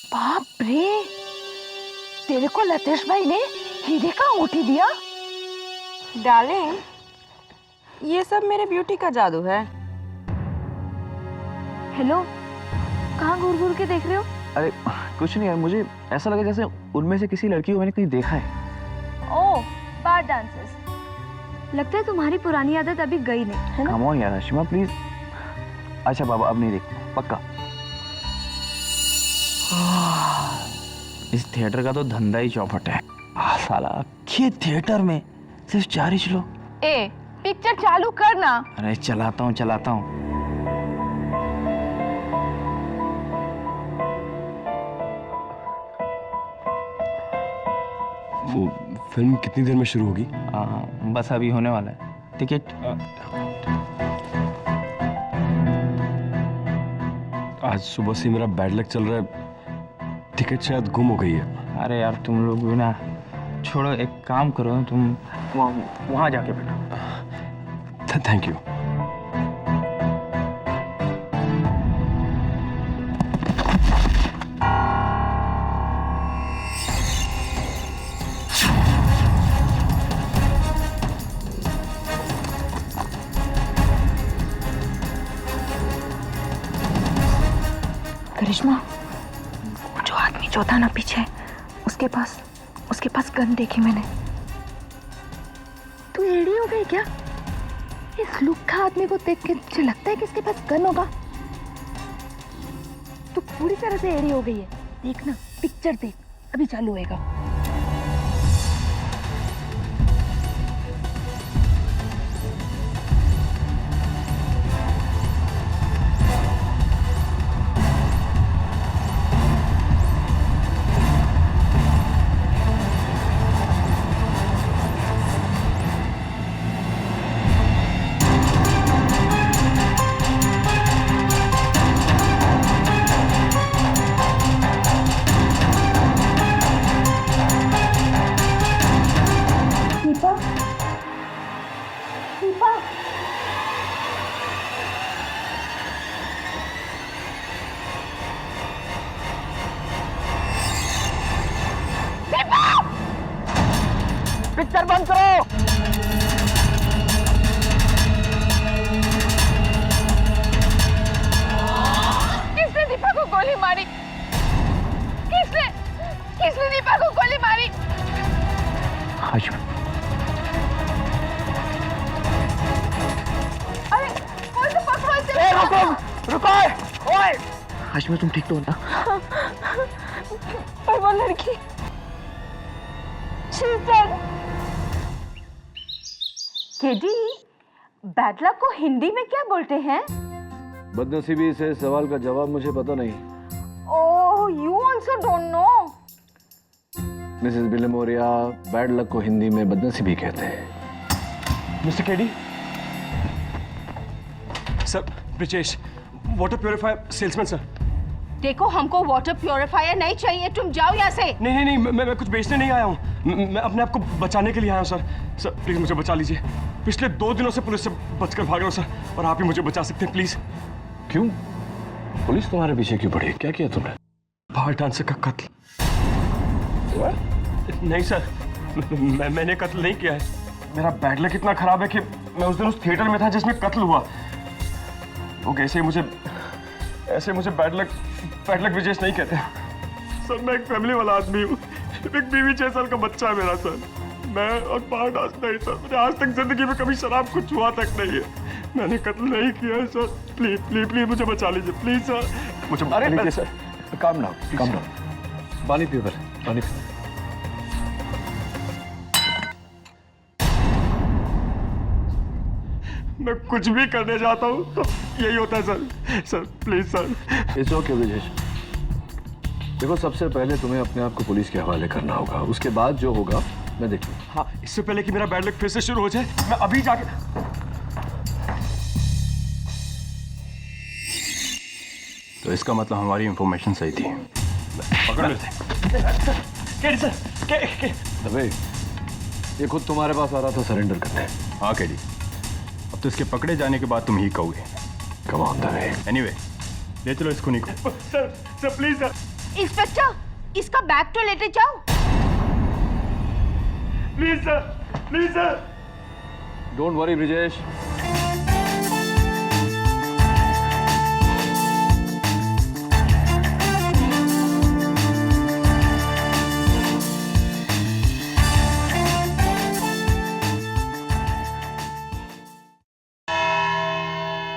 बाप रे, तेरे को लतेश भाई ने हीरे का अंगूठी दिया? डार्लिंग, ये सब मेरे ब्यूटी का जादू है। हेलो, कहाँ घूर घूर के देख रहे हो? अरे कुछ नहीं यार, मुझे ऐसा लगा जैसे उनमें से किसी लड़की को मैंने कहीं देखा है। ओह, बार डांसर्स। लगता है तुम्हारी पुरानी आदत अभी गई नहीं, है ना? कम ऑन यार आशिमा प्लीज। अच्छा बाबा, अब नहीं देख पक्का। इस थिएटर का तो धंधा ही चौपट है। साला ये थिएटर में सिर्फ 4 ही लोग। ए, पिक्चर चालू करना। अरे चलाता हूँ। वो फिल्म कितनी देर में शुरू होगी? बस अभी होने वाला है। टिकट? आज सुबह से मेरा बैड लक चल रहा है, टिकट शायद गुम हो गई है। अरे यार तुम लोग भी ना, छोड़ो, एक काम करो, तुम वहाँ जाके बैठो। Thank you. करिश्मा, जो आदमी जो था ना पीछे, उसके पास गन देखी मैंने। तू एड़ी हो गई क्या? इस लुक्खा आदमी को देख के मुझे लगता है कि इसके पास गन होगा। तू पूरी तरह से एड़ी हो गई है। देख ना, पिक्चर देख, अभी चालू होएगा। पिक्चर बंद करो। किसने दीपा को गोली मारी? किसने दीपा को गोली मारी? अरे कौन सा पकड़ो इसे? रुको ओए। हाशिमा तुम ठीक तो हो ना? पर वो लड़की केडी, बैड लक को हिंदी में क्या बोलते हैं? बदनसीबी से सवाल का जवाब मुझे पता नहीं। Oh, you also don't know? Mrs Bilimoria, bad luck को हिंदी में बदनसीबी कहते हैं। Mister KD, sir, Brijesh, water purifier salesman sir. देखो, हमको वाटर प्योरीफायर नहीं चाहिए, तुम जाओ यहाँ से। नहीं, मैं कुछ बेचने नहीं आया हूँ। मैं अपने आप को बचाने के लिए आया हूँ सर। सर प्लीज मुझे बचा लीजिए। पिछले 2 दिनों से पुलिस से बचकर भाग रहा हूँ सर, और आप ही मुझे बचा सकते हैं प्लीज। क्यों? पुलिस तुम्हारे पीछे क्यों पड़ी? क्या किया तुमने? बाहर डांसर का कत्ल। नहीं सर, मैंने कत्ल नहीं किया है। मेरा बैड लक इतना खराब है कि मैं उस दिन उस थिएटर में था जिसमें कत्ल हुआ। लोग ऐसे मुझे बैड लक विजेश नहीं कहते सर। मैं एक फैमिली वाला आदमी हूँ, एक बीवी 6 साल का बच्चा है मेरा सर। मैं और बाहर डांस नहीं सर। मैंने आज तक जिंदगी में कभी शराब को छुआ तक नहीं है। मैंने कत्ल नहीं किया है सर। प्लीज मुझे बचा लीजिए प्लीज सर। मुझे अरे लीजिए सर, काम डाउन। पानी पियो पहले, पानी पियो। मैं कुछ भी करने जाता हूँ तो यही होता है sir. Sir please sir. It's okay Vijesh. देखो, सबसे पहले तुम्हें अपने आप को पुलिस के हवाले करना होगा, उसके बाद जो होगा मैं देखूंगा। हाँ, इससे पहले कि मेरा बैड लक फिर से शुरू हो जाए, मैं अभी जाके। तो इसका मतलब हमारी इंफॉर्मेशन सही थी। पकड़ लेते सर। अबे, ये खुद तुम्हारे पास आ रहा था सरेंडर करने। हाँ केडी, अब तो इसके पकड़े जाने के बाद तुम ही कहोगे। Come on the way. Anyway, ले चलो इसको। नहीं सर प्लीज सर। इंस्पेक्टर, इसका बैग तो लेते जाओ। Please sir, please sir. Don't worry Brijesh,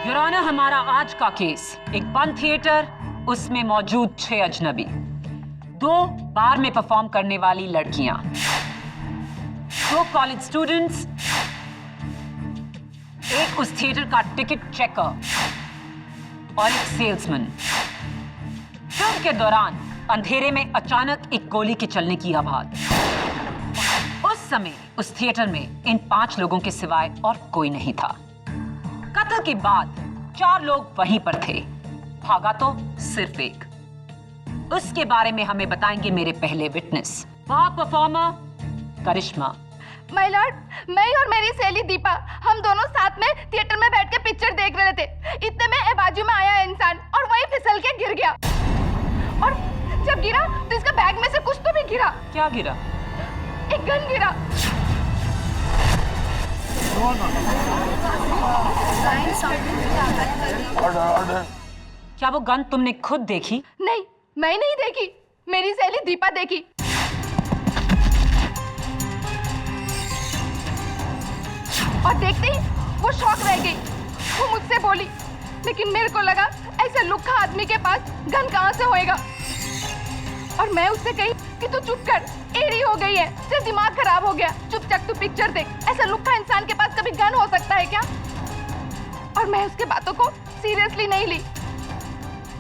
your honour, हमारा आज का केस एक बंद थिएटर, उसमें मौजूद 6 अजनबी, 2 बार में परफॉर्म करने वाली लड़कियां, 2 कॉलेज स्टूडेंट्स, एक उस थिएटर का टिकट चेकर और एक सेल्समैन। फिल्म के दौरान अंधेरे में अचानक एक गोली के चलने की आवाज। उस समय उस थिएटर में इन 5 लोगों के सिवाय और कोई नहीं था। कत्ल के बाद 4 लोग वहीं पर थे, भागा तो सिर्फ एक। उसके बारे में हमें बताएंगे मेरे पहले witness, bar performer Karishma. My lord, मैं और मेरी सहेली दीपा, हम दोनों साथ में थिएटर में बैठ के पिक्चर देख रहे थे। इतने में बाजू में आया इंसान और वही फिसल के गिर गया। और जब गिरा तो इसका बैग में से कुछ तो भी गिरा। क्या गिरा? एक गन गिरा। क्या वो गन तुमने खुद देखी? नहीं, मैं नहीं देखी, मेरी सहेली दीपा देखी। और देखते ही वो शॉक रह गई। वो मुझसे बोली, लेकिन मेरे को लगा ऐसे लुक्खा आदमी के पास गन कहां से होएगा। और मैं उससे कही कि तू चुप कर, एड़ी हो गई है, तेरा दिमाग खराब हो गया, चुपचाप तू पिक्चर देख। ऐसा लुक्खा इंसान के पास कभी गन हो सकता है क्या? और मैं उसके बातों को सीरियसली नहीं ली।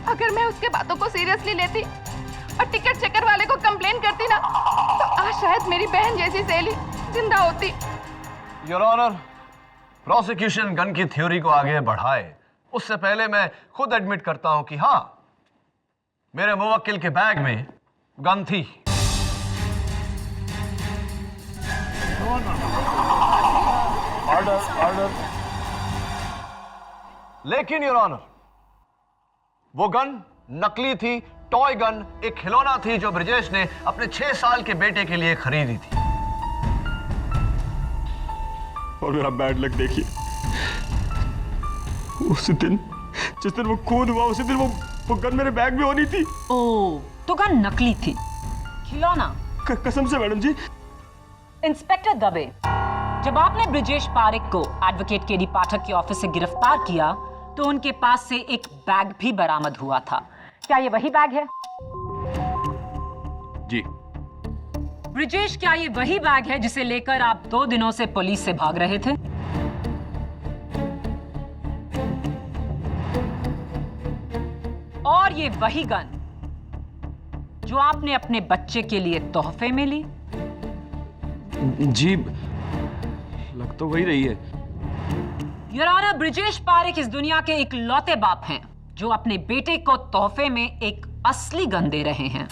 अगर मैं उसके बातों को सीरियसली लेती और टिकट चेकर वाले को कंप्लेन करती ना, तो आज शायद मेरी बहन जैसी सहेली जिंदा होती। योर ऑनर, प्रोसिक्यूशन गन की थ्योरी को आगे बढ़ाए उससे पहले मैं खुद एडमिट करता हूं कि हाँ, मेरे मुवक्किल के बैग में गन थी। ऑर्डर। लेकिन योर ऑनर, वो गन नकली थी, टॉय गन, एक खिलौना थी जो ब्रिजेश ने अपने 6 साल के बेटे के लिए खरीदी थी। और मेरा बैड लक देखिए, उस दिन जिस दिन वो खून हुआ, उसी दिन वो गन मेरे बैग में होनी थी। ओह, तो गन नकली थी, खिलौना। कसम से मैडम जी। इंस्पेक्टर दबे, जब आपने ब्रिजेश पारेख को एडवोकेट केडी पाठक के ऑफिस से गिरफ्तार किया तो उनके पास से एक बैग भी बरामद हुआ था। क्या ये वही बैग है? जी। ब्रिजेश, क्या ये वही बैग है जिसे लेकर आप 2 दिनों से पुलिस से भाग रहे थे? और ये वही गन जो आपने अपने बच्चे के लिए तोहफे में ली? जी, लग तो वही रही है। योर ऑनर, ब्रिजेश पारेख इस दुनिया के इकलौते बाप हैं जो अपने बेटे को तोहफे में एक असली गन दे रहे हैं।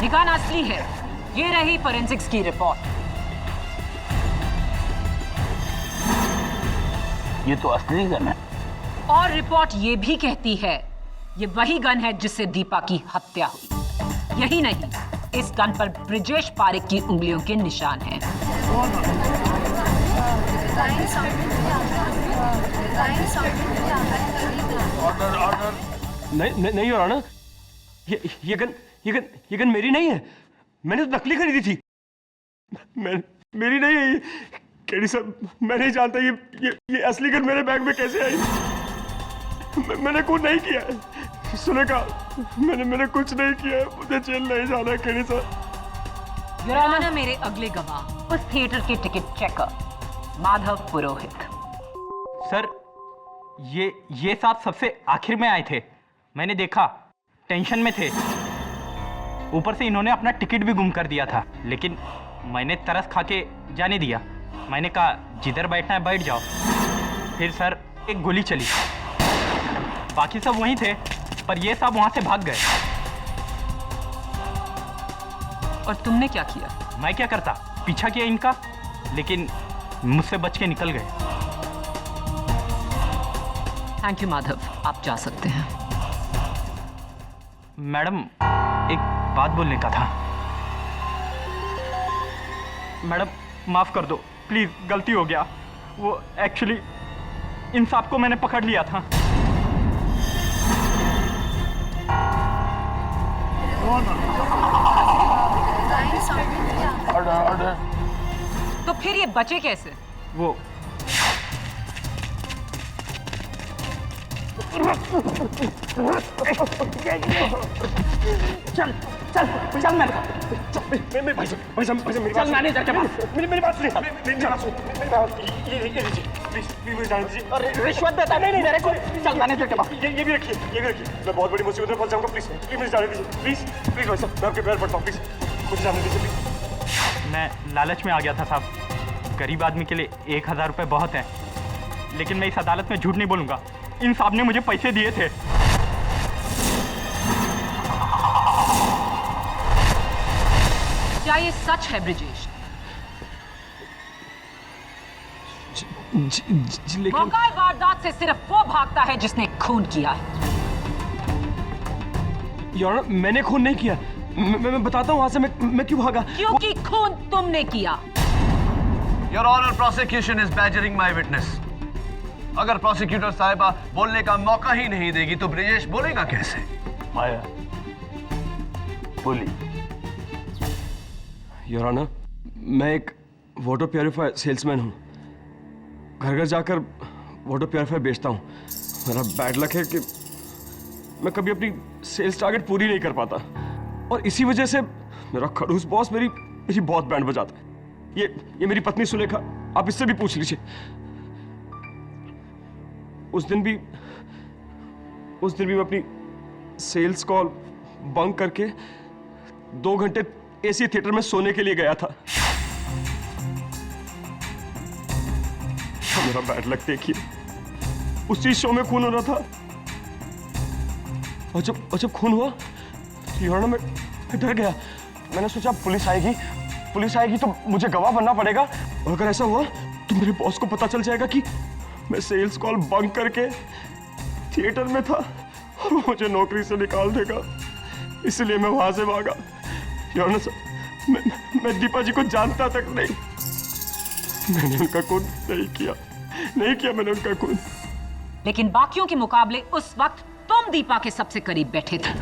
निकान असली है। ये रही फोरेंसिक्स की रिपोर्ट। ये तो असली गन है। और रिपोर्ट ये भी कहती है ये वही गन है जिससे दीपा की हत्या हुई। यही नहीं, इस गन पर ब्रिजेश पारेख की उंगलियों के निशान हैं। ऑर्डर। नहीं हो रहा ना, ये गन मेरी नहीं है। मैंने तो नकली खरीदी थी। मेरी नहीं है ये। केडी साहब, मैं नहीं जानता ये असली गन मेरे बैग में कैसे आई। मैंने कुछ नहीं किया। सुनेगा, मैंने कुछ नहीं किया। मुझे जेल नहीं जाना है केडी साहब। योर ऑनर, मेरे अगले गवाह उस थिएटर के टिकट चेकर माधव पुरोहित। सर, ये साथ सबसे आखिर में आए थे। मैंने देखा, टेंशन में थे। ऊपर से इन्होंने अपना टिकट भी गुम कर दिया था, लेकिन मैंने तरस खा के जाने दिया। मैंने कहा जिधर बैठना है बैठ जाओ। फिर सर एक गोली चली। बाकी सब वहीं थे, पर ये सब वहां से भाग गए। और तुमने क्या किया? मैं क्या करता, पीछा किया इनका, लेकिन मुझसे बच के निकल गए। थैंक यू माधव, आप जा सकते हैं। मैडम, एक बात बोलने का था। मैडम, माफ कर दो प्लीज, गलती हो गया। वो एक्चुअली इन सब को मैंने पकड़ लिया था। तो फिर ये बचे कैसे? वो चल चल चल मैं भाई साहब मेरी बात मैनेजर के पास। मेरी बात सुनिए, मेरी बात सुनिए, ये लीजिए प्लीज मुझे जाने दीजिए। अरे रिश्वत देता नहीं मेरे को। चल मैनेजर के पास। ये भी रखिए, ये भी रखिए। मैं बहुत बड़ी मुसीबत में फंस जाऊंगा, प्लीज मुझे जाने दीजिए, प्लीज भाई साहब, मैं आपके पैर पड़ता हूँ, प्लीज मुझे जाने दीजिए प्लीज। मैं लालच में आ गया था साहब। गरीब आदमी के लिए 1000 रुपये बहुत है, लेकिन मैं इस अदालत में झूठ नहीं बोलूंगा। इन साहब ने मुझे पैसे दिए थे। क्या ये सच है ब्रिजेश? लेकिन मौका वारदात से सिर्फ वो भागता है जिसने खून किया है। यार मैंने खून नहीं किया। मैं बताता हूँ वहां से मैं क्यों भागा। क्योंकि खून तुमने किया। Your honour, prosecution is badgering my witness. अगर प्रोसिक्यूटर साहिबा बोलने का मौका ही नहीं देगी तो ब्रिजेश बोलेगा कैसे? माया बोली। योर ऑनर, मैं एक वाटर प्योरीफायर सेल्समैन हूँ। घर घर जाकर वाटर प्योरीफायर बेचता हूँ। मेरा बैड लक है कि मैं कभी अपनी सेल्स टारगेट पूरी नहीं कर पाता, और इसी वजह से मेरा खड़ूस बॉस मेरी बहुत बैंड बजाता है। ये मेरी पत्नी सुलेखा, आप इससे भी पूछ लीजिए। उस दिन भी मैं अपनी सेल्स कॉल बंक करके 2 घंटे एसी थिएटर में सोने के लिए गया था। मेरा बैड लक देखिए, उसी शो में खून हो रहा था। और जब खून हुआ तो मैं डर गया। मैंने सोचा पुलिस आएगी तो मुझे गवाह बनना पड़ेगा, और अगर ऐसा हुआ तो मेरे बॉस को पता चल जाएगा कि मैं सेल्स कॉल बंक करके थिएटर में था और वो मुझे नौकरी से निकाल देगा। इसलिए मैं वहां से भागा। मैं दीपा जी को जानता तक नहीं। मैंने उनका खून नहीं किया मैंने उनका खून। लेकिन बाकियों के मुकाबले उस वक्त तुम दीपा के सबसे करीब बैठे थे।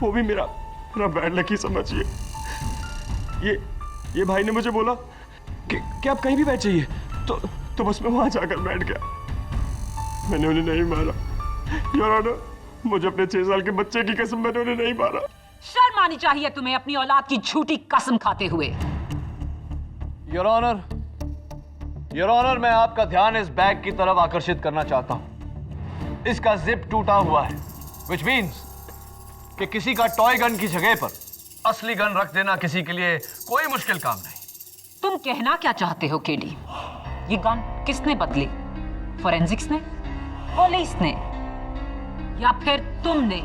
वो भी मेरा बैड लक ही समझिए। ये भाई ने मुझे बोला कि आप कहीं भी बैठ जाइए, तो बस मैं वहां जाकर बैठ गया। मैंने उन्हें नहीं मारा। योर ऑनर, मुझे अपने 6 साल के बच्चे की कसम, मैंने उन्हें नहीं मारा। शर्म आनी चाहिए तुम्हें अपनी औलाद की झूठी कसम खाते हुए। योर ऑनर, मैं आपका ध्यान इस बैग की तरफ आकर्षित करना चाहता हूं। इसका जिप टूटा हुआ है, which means कि किसी का टॉय गन की जगह पर असली गन रख देना किसी के लिए कोई मुश्किल काम नहीं। तुम कहना क्या चाहते हो केडी? ये गन किसने बदली? फोरेंसिक्स ने, पुलिस ने, या फिर तुमने?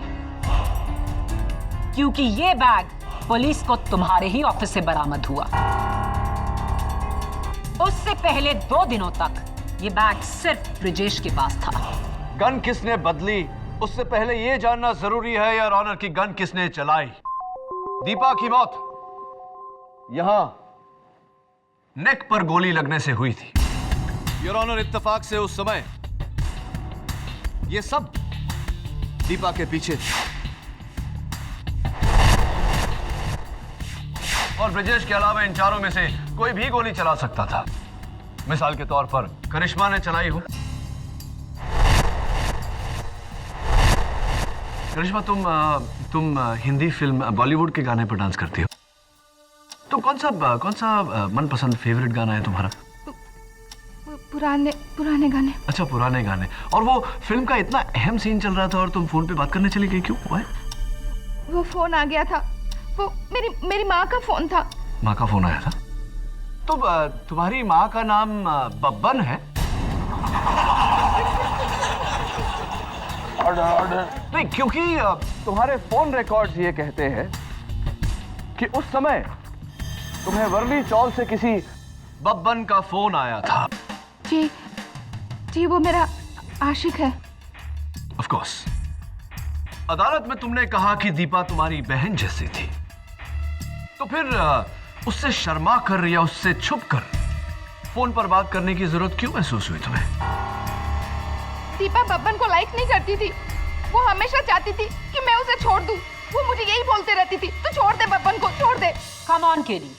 क्योंकि ये बैग पुलिस को तुम्हारे ही ऑफिस से बरामद हुआ। उससे पहले 2 दिनों तक ये बैग सिर्फ ब्रिजेश के पास था। गन किसने बदली उससे पहले यह जानना जरूरी है योर ऑनर कि गन किसने चलाई। दीपा की मौत यहां नेक पर गोली लगने से हुई थी। योर ऑनर, इत्तेफाक से उस समय ये सब दीपा के पीछे थे और ब्रिजेश के अलावा इन चारों में से कोई भी गोली चला सकता था। मिसाल के तौर पर करिश्मा ने चलाई हो। करिश्मा, तुम हिंदी फिल्म बॉलीवुड के गाने पर डांस करती हो। तो कौन सा मनपसंद फेवरेट गाना है तुम्हारा? पुराने गाने। अच्छा, पुराने गाने। और वो फिल्म का इतना अहम सीन चल रहा था और तुम फोन पे बात करने चली गई, क्यों? वो फोन आ गया था, वो मेरी माँ का फोन था। माँ का फोन आया था? तो तुम्हारी माँ का नाम बब्बन है? नहीं, क्योंकि तुम्हारे फोन रिकॉर्ड्स ये कहते हैं कि उस समय तुम्हें वर्ली चौल से किसी बब्बन का फोन आया था। जी, वो मेरा आशिक है। Of course. अदालत में तुमने कहा कि दीपा तुम्हारी बहन जैसी थी, तो फिर उससे शर्मा कर या उससे छुप कर फोन पर बात करने की जरूरत क्यों महसूस हुई तुम्हें? दीपा बब्बन को लाइक नहीं करती थी। वो हमेशा चाहती थी कि मैं उसे छोड़ दूं। वो मुझे यही बोलते रहती थी, तो छोड़ दे बब्बन को, छोड़ दे। कम ऑन केली,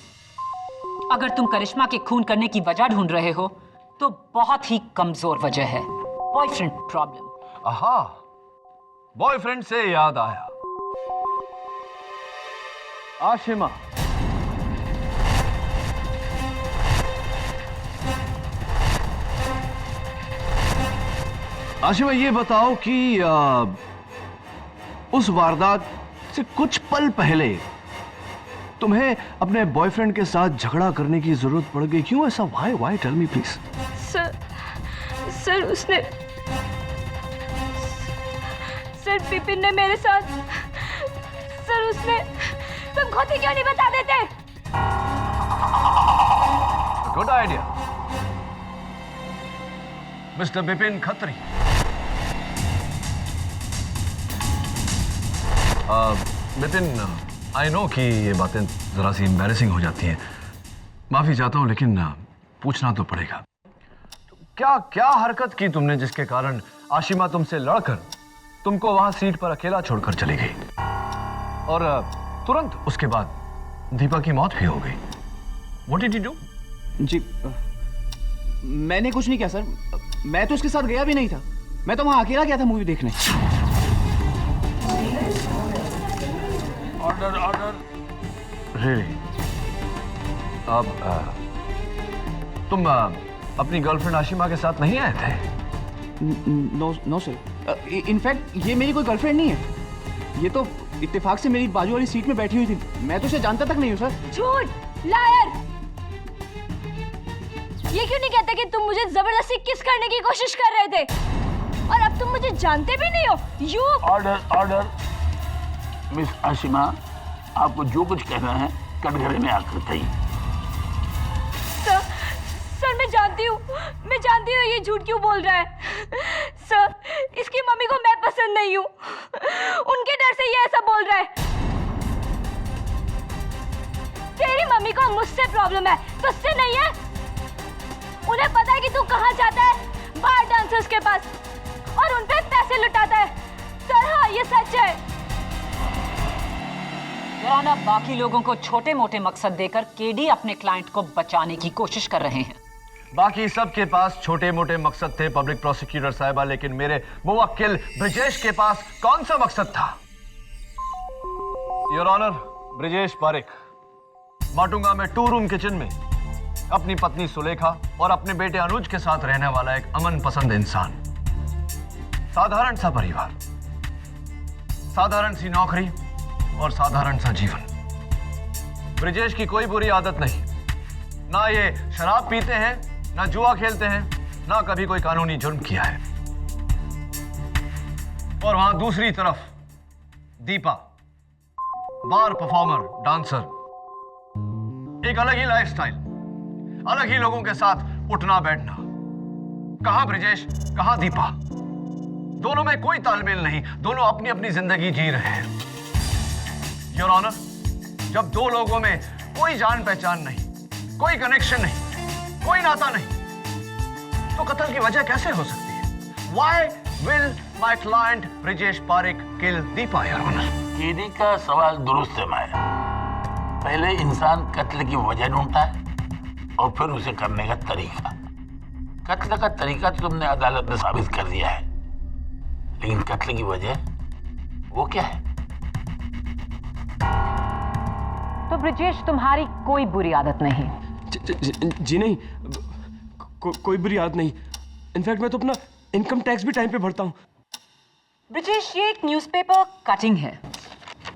अगर तुम करिश्मा के खून करने की वजह ढूंढ रहे हो तो बहुत ही कमजोर वजह है, बॉयफ्रेंड प्रॉब्लम। आहा, बॉयफ्रेंड से याद आया, आशिमा, आशिमा ये बताओ कि उस वारदात से कुछ पल पहले तुम्हें अपने बॉयफ्रेंड के साथ झगड़ा करने की जरूरत पड़ गई, क्यों ऐसा? Why tell me please. Sir उसने, सर विपिन ने मेरे साथ, सर उसने, तुम खुद ही क्यों नहीं बता देते? Good idea mister Vipin Khatri. Vipin, I know कि ये बातें जरा सी एम्बैरेसिंग हो जाती हैं, माफी चाहता हूं, लेकिन पूछना तो पड़ेगा। क्या क्या हरकत की तुमने जिसके कारण आशिमा तुमसे लड़कर तुमको वहां सीट पर अकेला छोड़कर चली गई और तुरंत उसके बाद दीपा की मौत भी हो गई? What did you do? जी मैंने कुछ नहीं किया सर, मैं तो उसके साथ गया भी नहीं था, मैं तो वहां अकेला गया था मूवी देखने। ऑर्डर। रियली? अब तुम अपनी गर्लफ्रेंड आशिमा के साथ नहीं आए थे? नो सर, इनफैक्ट ये मेरी कोई गर्लफ्रेंड नहीं है, ये तो इत्तेफाक से मेरी बाजू वाली सीट में बैठी हुई थी, मैं तो उसे जानता तक नहीं हूँ सर। झूठ, लायर। ये क्यों नहीं कहते कि तुम मुझे जबरदस्ती किस करने की कोशिश कर रहे थे और अब तुम मुझे जानते भी नहीं हो? You order. मिस आशिमा, आपको जो कुछ कहना है कटघरे में आकर कहिए। सर मैं जानती हूँ ये झूठ क्यों बोल रहा है। सर इसकी मम्मी को मैं पसंद नहीं हूँ, उनके डर से ये ऐसा बोल रहा है। तेरी मम्मी को मुझसे प्रॉब्लम है, तुझसे नहीं है। उन्हें पता है कि तू कहाँ जाता है, बार डांसर्स के पास, और उन पे पैसे लुटाता है। सर हाँ, ये सच है। याना बाकी लोगों को छोटे मोटे मकसद देकर केडी अपने क्लाइंट को बचाने की कोशिश कर रहे हैं। बाकी सबके पास छोटे मोटे मकसद थे पब्लिक प्रोसिक्यूटर साहिबा, लेकिन मेरे मुवक्किल ब्रिजेश के पास कौन सा मकसद था? योर ऑनर, ब्रिजेश पारेख माटुंगा में 2 रूम किचन में अपनी पत्नी सुलेखा और अपने बेटे अनुज के साथ रहने वाला एक अमन पसंद इंसान, साधारण सा परिवार, साधारण सी नौकरी और साधारण सा जीवन। ब्रिजेश की कोई बुरी आदत नहीं, ना ये शराब पीते हैं, ना जुआ खेलते हैं, ना कभी कोई कानूनी जुर्म किया है। और वहां दूसरी तरफ दीपा, बार परफॉर्मर, डांसर, एक अलग ही लाइफस्टाइल, अलग ही लोगों के साथ उठना बैठना। कहां ब्रिजेश, कहां दीपा? दोनों में कोई तालमेल नहीं, दोनों अपनी अपनी जिंदगी जी रहे हैं। योर ऑनर, जब 2 लोगों में कोई जान पहचान नहीं, कोई कनेक्शन नहीं, कोई नाता नहीं, तो कत्ल की वजह कैसे हो सकती है? Why will my client Brijesh Parekh kill Deepa, your honour? KD का सवाल दुरुस्त है माया। पहले इंसान कत्ल की वजह ढूंढता है और फिर उसे करने का तरीका। कत्ल का तरीका तो तुमने अदालत में साबित कर दिया है, लेकिन कत्ल की वजह वो क्या है? तो ब्रिजेश, तुम्हारी कोई बुरी आदत नहीं? जी नहीं, कोई बुरी आदत नहीं। इनफैक्ट मैं तो अपना इनकम टैक्स भी टाइम पे भरता हूँ। ब्रिजेश, ये एक न्यूज़पेपर कटिंग है,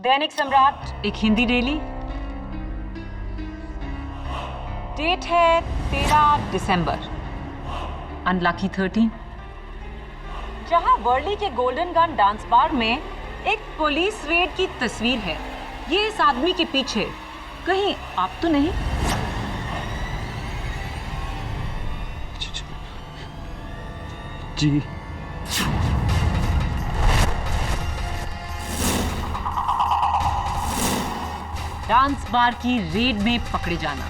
दैनिक सम्राट, एक हिंदी डेली। डेट है 13 दिसंबर, अनलकी 13, जहां वर्ली के गोल्डन गन डांस बार में एक पुलिस रेड की तस्वीर है। ये इस आदमी के पीछे, कहीं आप तो नहीं? जी डांस बार की रेड में पकड़े जाना।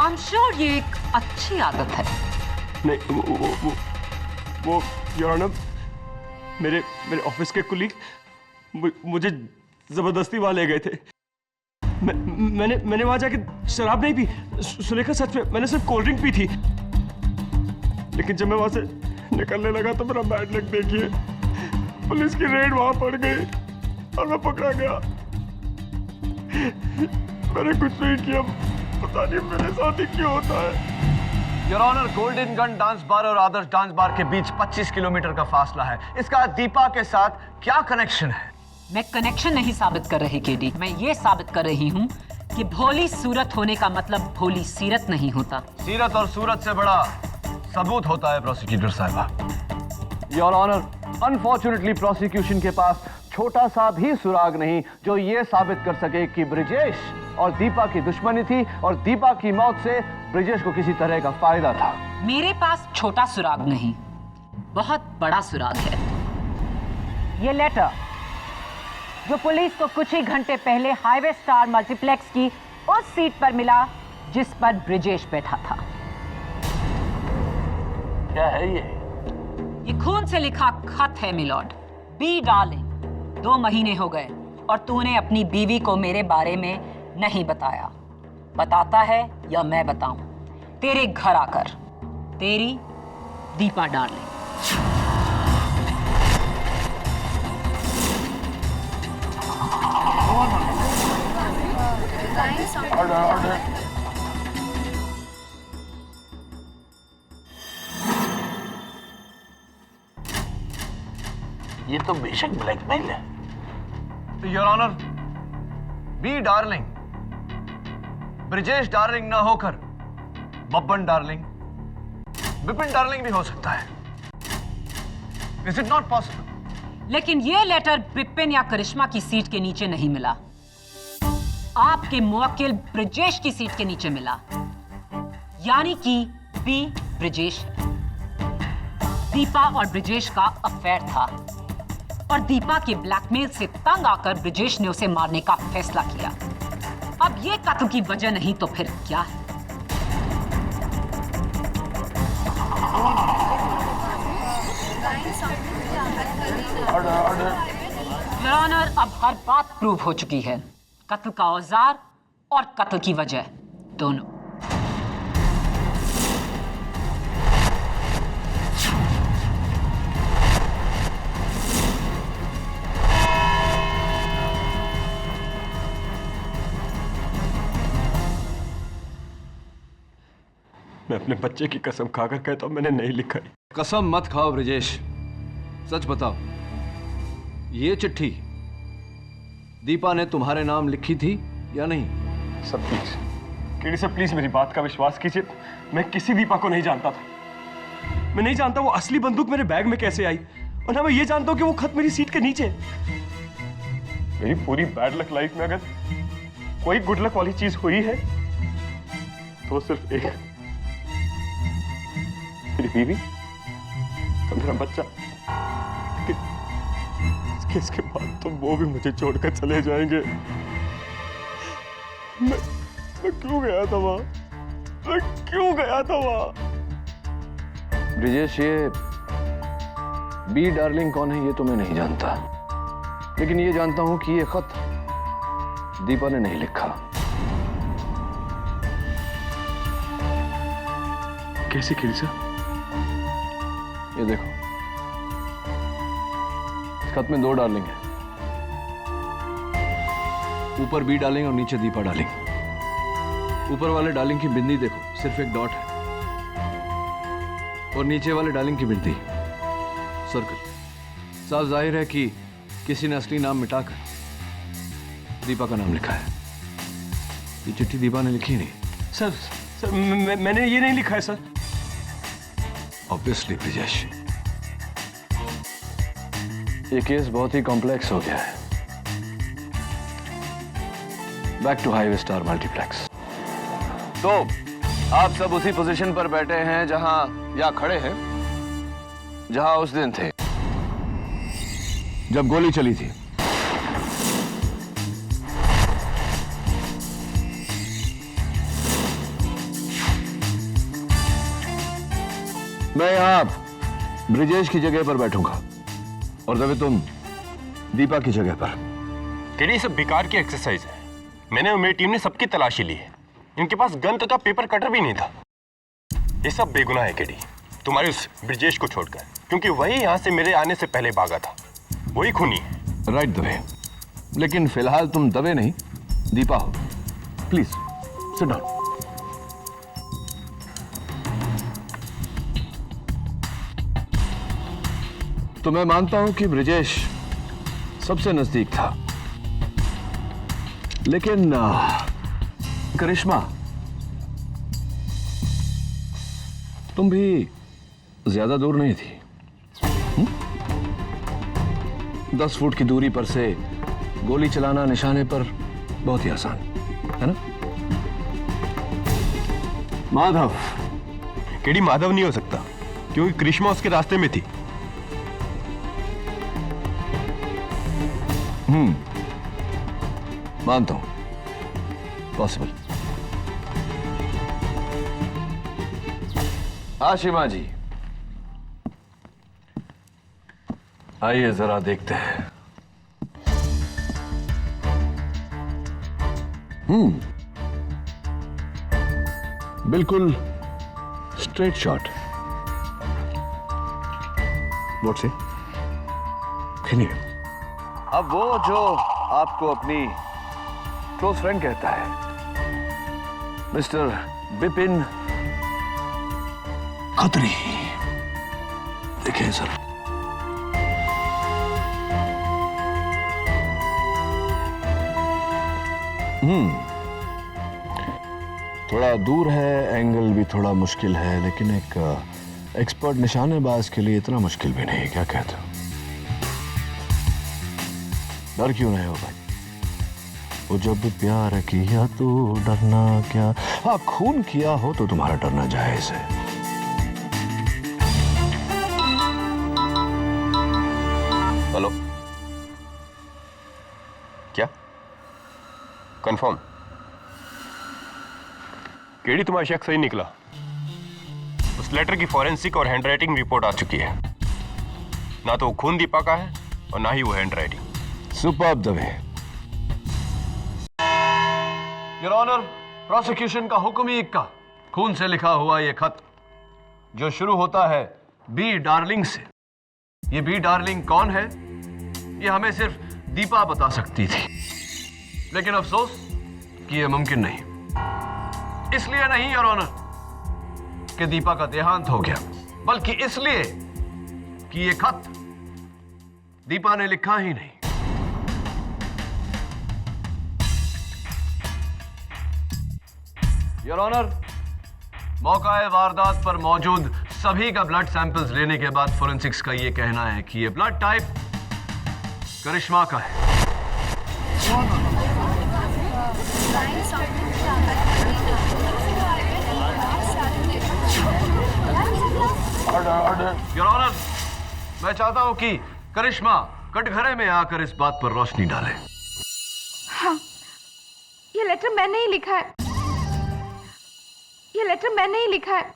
आई एम श्योर ये एक अच्छी आदत है। नहीं वो योर ऑनर, मेरे ऑफिस के कुलीग मुझे जबरदस्ती वहां ले गए थे। मैंने वहां जाके शराब नहीं पी सुलेखा, सच में मैंने सिर्फ कोल्ड ड्रिंक पी थी। लेकिन जब मैं वहां से निकलने लगा तो मेरा बैड लक देखिए, पुलिस की रेड वहां पड़ गई और मैं पकड़ा गया। मैंने कुछ नहीं किया, पता नहीं मेरे साथ ही क्यों होता है। Your honour, golden gun dance bar और आदर्श डांस बार के बीच 25 किलोमीटर का फासला है। इसका दीपा के साथ क्या कनेक्शन है? मैं कनेक्शन नहीं साबित कर रही केडी, मैं ये साबित कर रही हूँ कि भोली सूरत होने का मतलब भोली सीरत नहीं होता। सीरत और सूरत से बड़ा सबूत होता है प्रोसिक्यूटर साहिबा। योर ऑनर, अनफॉर्चुनेटली प्रोसिक्यूशन के पास छोटा सा भी सुराग नहीं जो ये साबित कर सके कि ब्रिजेश और दीपा की दुश्मनी थी और दीपा की मौत से ब्रिजेश को किसी तरह का फायदा था। मेरे पास छोटा सुराग नहीं, बहुत बड़ा सुराग है। ये लेटर जो पुलिस को कुछ ही घंटे पहले हाईवे स्टार मल्टीप्लेक्स की उस सीट पर मिला जिस पर ब्रिजेश बैठा था। क्या है ये खून से लिखा खत है मिलॉर्ड। बी डार्लिंग, 2 महीने हो गए और तूने अपनी बीवी को मेरे बारे में नहीं बताया। बताता है या मैं बताऊं? तेरे घर आकर। तेरी दीपा डार्लिंग। ये तो बेशक ब्लैकमेल है। Your honour, B Darling Brijesh Darling ना होकर बब्बन डार्लिंग, विपिन डार्लिंग भी हो सकता है। Is it not possible? लेकिन ये लेटर बिपिन या करिश्मा की सीट के नीचे नहीं मिला, आपके मुवक्किल ब्रिजेश की सीट के नीचे मिला। यानी कि बी ब्रिजेश। दीपा और ब्रिजेश का अफेयर था और दीपा के ब्लैकमेल से तंग आकर ब्रिजेश ने उसे मारने का फैसला किया। अब ये कत्ल की वजह नहीं तो फिर क्या है? योर ऑनर, अब हर बात प्रूव हो चुकी है। कत्ल का औजार और कत्ल की वजह दोनों। मैं अपने बच्चे की कसम खाकर कहता हूं मैंने नहीं लिखा है। कसम मत खाओ ब्रिजेश, सच बताओ, ये चिट्ठी दीपा ने तुम्हारे नाम लिखी थी या नहीं? Sir please, KD sir please मेरी बात का विश्वास कीजिए। मैं किसी दीपा को नहीं जानता था। मैं नहीं जानता वो असली बंदूक मेरे बैग में कैसे आई, और ना मैं ये जानता हूं कि वो खत मेरी सीट के नीचे। मेरी पूरी बैड लक लाइफ में अगर कोई गुड लक वाली चीज हुई है तो सिर्फ एक, मेरी बीवी और मेरा बच्चा। इसके बाद तो वो भी मुझे छोड़कर चले जाएंगे। मैं क्यों गया था वहां? मैं क्यों गया था वहां? ब्रिजेश, ये बी डार्लिंग कौन है ये तो मैं नहीं जानता, लेकिन ये जानता हूं कि ये खत दीपा ने नहीं लिखा। कैसे केडी सर? ये देखो, इस खत में 2 डार्लिंग है, ऊपर बी डार्लिंग और नीचे दीपा डार्लिंग। ऊपर वाले डार्लिंग की बिंदी देखो, सिर्फ एक डॉट है, और नीचे वाले डार्लिंग की बिंदी सर्कल। साफ जाहिर है कि किसी ने असली नाम मिटाकर दीपा का नाम लिखा है। ये चिट्ठी दीपा ने लिखी नहीं। सर मैंने ये नहीं लिखा है सर। ऑब्वियसली ब्रिजेश, ये केस बहुत ही कॉम्प्लेक्स हो गया है। Back to highway star multiplex. तो आप सब उसी पोजीशन पर बैठे हैं जहां या खड़े हैं जहां उस दिन थे जब गोली चली थी। मैं यहां ब्रिजेश की जगह पर बैठूंगा और दवे तुम दीपा की जगह पर। केडी, सब बेकार की एक्सरसाइज है। मैंने और मेरी टीम ने सबकी तलाशी ली है। इनके पास गन तथा पेपर कटर भी नहीं था। ये सब बेगुनाह है केडी, तुम्हारे उस ब्रिजेश को छोड़कर, क्योंकि वही यहां से मेरे आने से पहले भागा था। वही खूनी है। राइट दवे, लेकिन फिलहाल तुम दवे नहीं दीपा हो। Please sit down. तो मैं मानता हूं कि ब्रिजेश सबसे नजदीक था, लेकिन करिश्मा तुम भी ज्यादा दूर नहीं थी। 10 फुट की दूरी पर से गोली चलाना निशाने पर बहुत ही आसान है ना? माधव। केडी, माधव नहीं हो सकता क्योंकि करिश्मा उसके रास्ते में थी। मानता हूं, पॉसिबल। आशिमा जी, आइए जरा देखते हैं। बिल्कुल स्ट्रेट शॉट। व्हाट से? अब वो जो आपको अपनी क्लोज फ्रेंड कहता है, मिस्टर बिपिन खत्री। देखिए सर, थोड़ा दूर है, एंगल भी थोड़ा मुश्किल है, लेकिन एक एक्सपर्ट निशानेबाज के लिए इतना मुश्किल भी नहीं। क्या कहते हो? डर क्यों रहे हो भाई? वो जब प्यार किया तो डरना क्या। हाँ, खून किया हो तो तुम्हारा डरना जायज है। हेलो, क्या कंफर्म? केडी, तुम्हारा शक सही निकला। उस लेटर की फॉरेंसिक और हैंडराइटिंग रिपोर्ट आ चुकी है। ना तो वो खून दीपा का है और ना ही वो handwriting. Superb Dave. Your honour, prosecution का हुक्म ही इक्का। खून से लिखा हुआ यह खत जो शुरू होता है बी डार्लिंग से। ये बी डार्लिंग कौन है, ये हमें सिर्फ दीपा बता सकती थी, लेकिन अफसोस कि यह मुमकिन नहीं। इसलिए नहीं योर ऑनर कि दीपा का देहांत हो गया, बल्कि इसलिए कि यह खत दीपा ने लिखा ही नहीं। योर ऑनर, मौका वारदात पर मौजूद सभी का ब्लड सैंपल्स लेने के बाद फोरेंसिक्स का यह कहना है कि यह ब्लड टाइप करिश्मा का है। योर ऑनर, मैं चाहता हूं कि करिश्मा कटघरे में आकर इस बात पर रोशनी डाले। हाँ, ये लेटर मैंने ही लिखा है। ये लेटर मैंने ही लिखा है।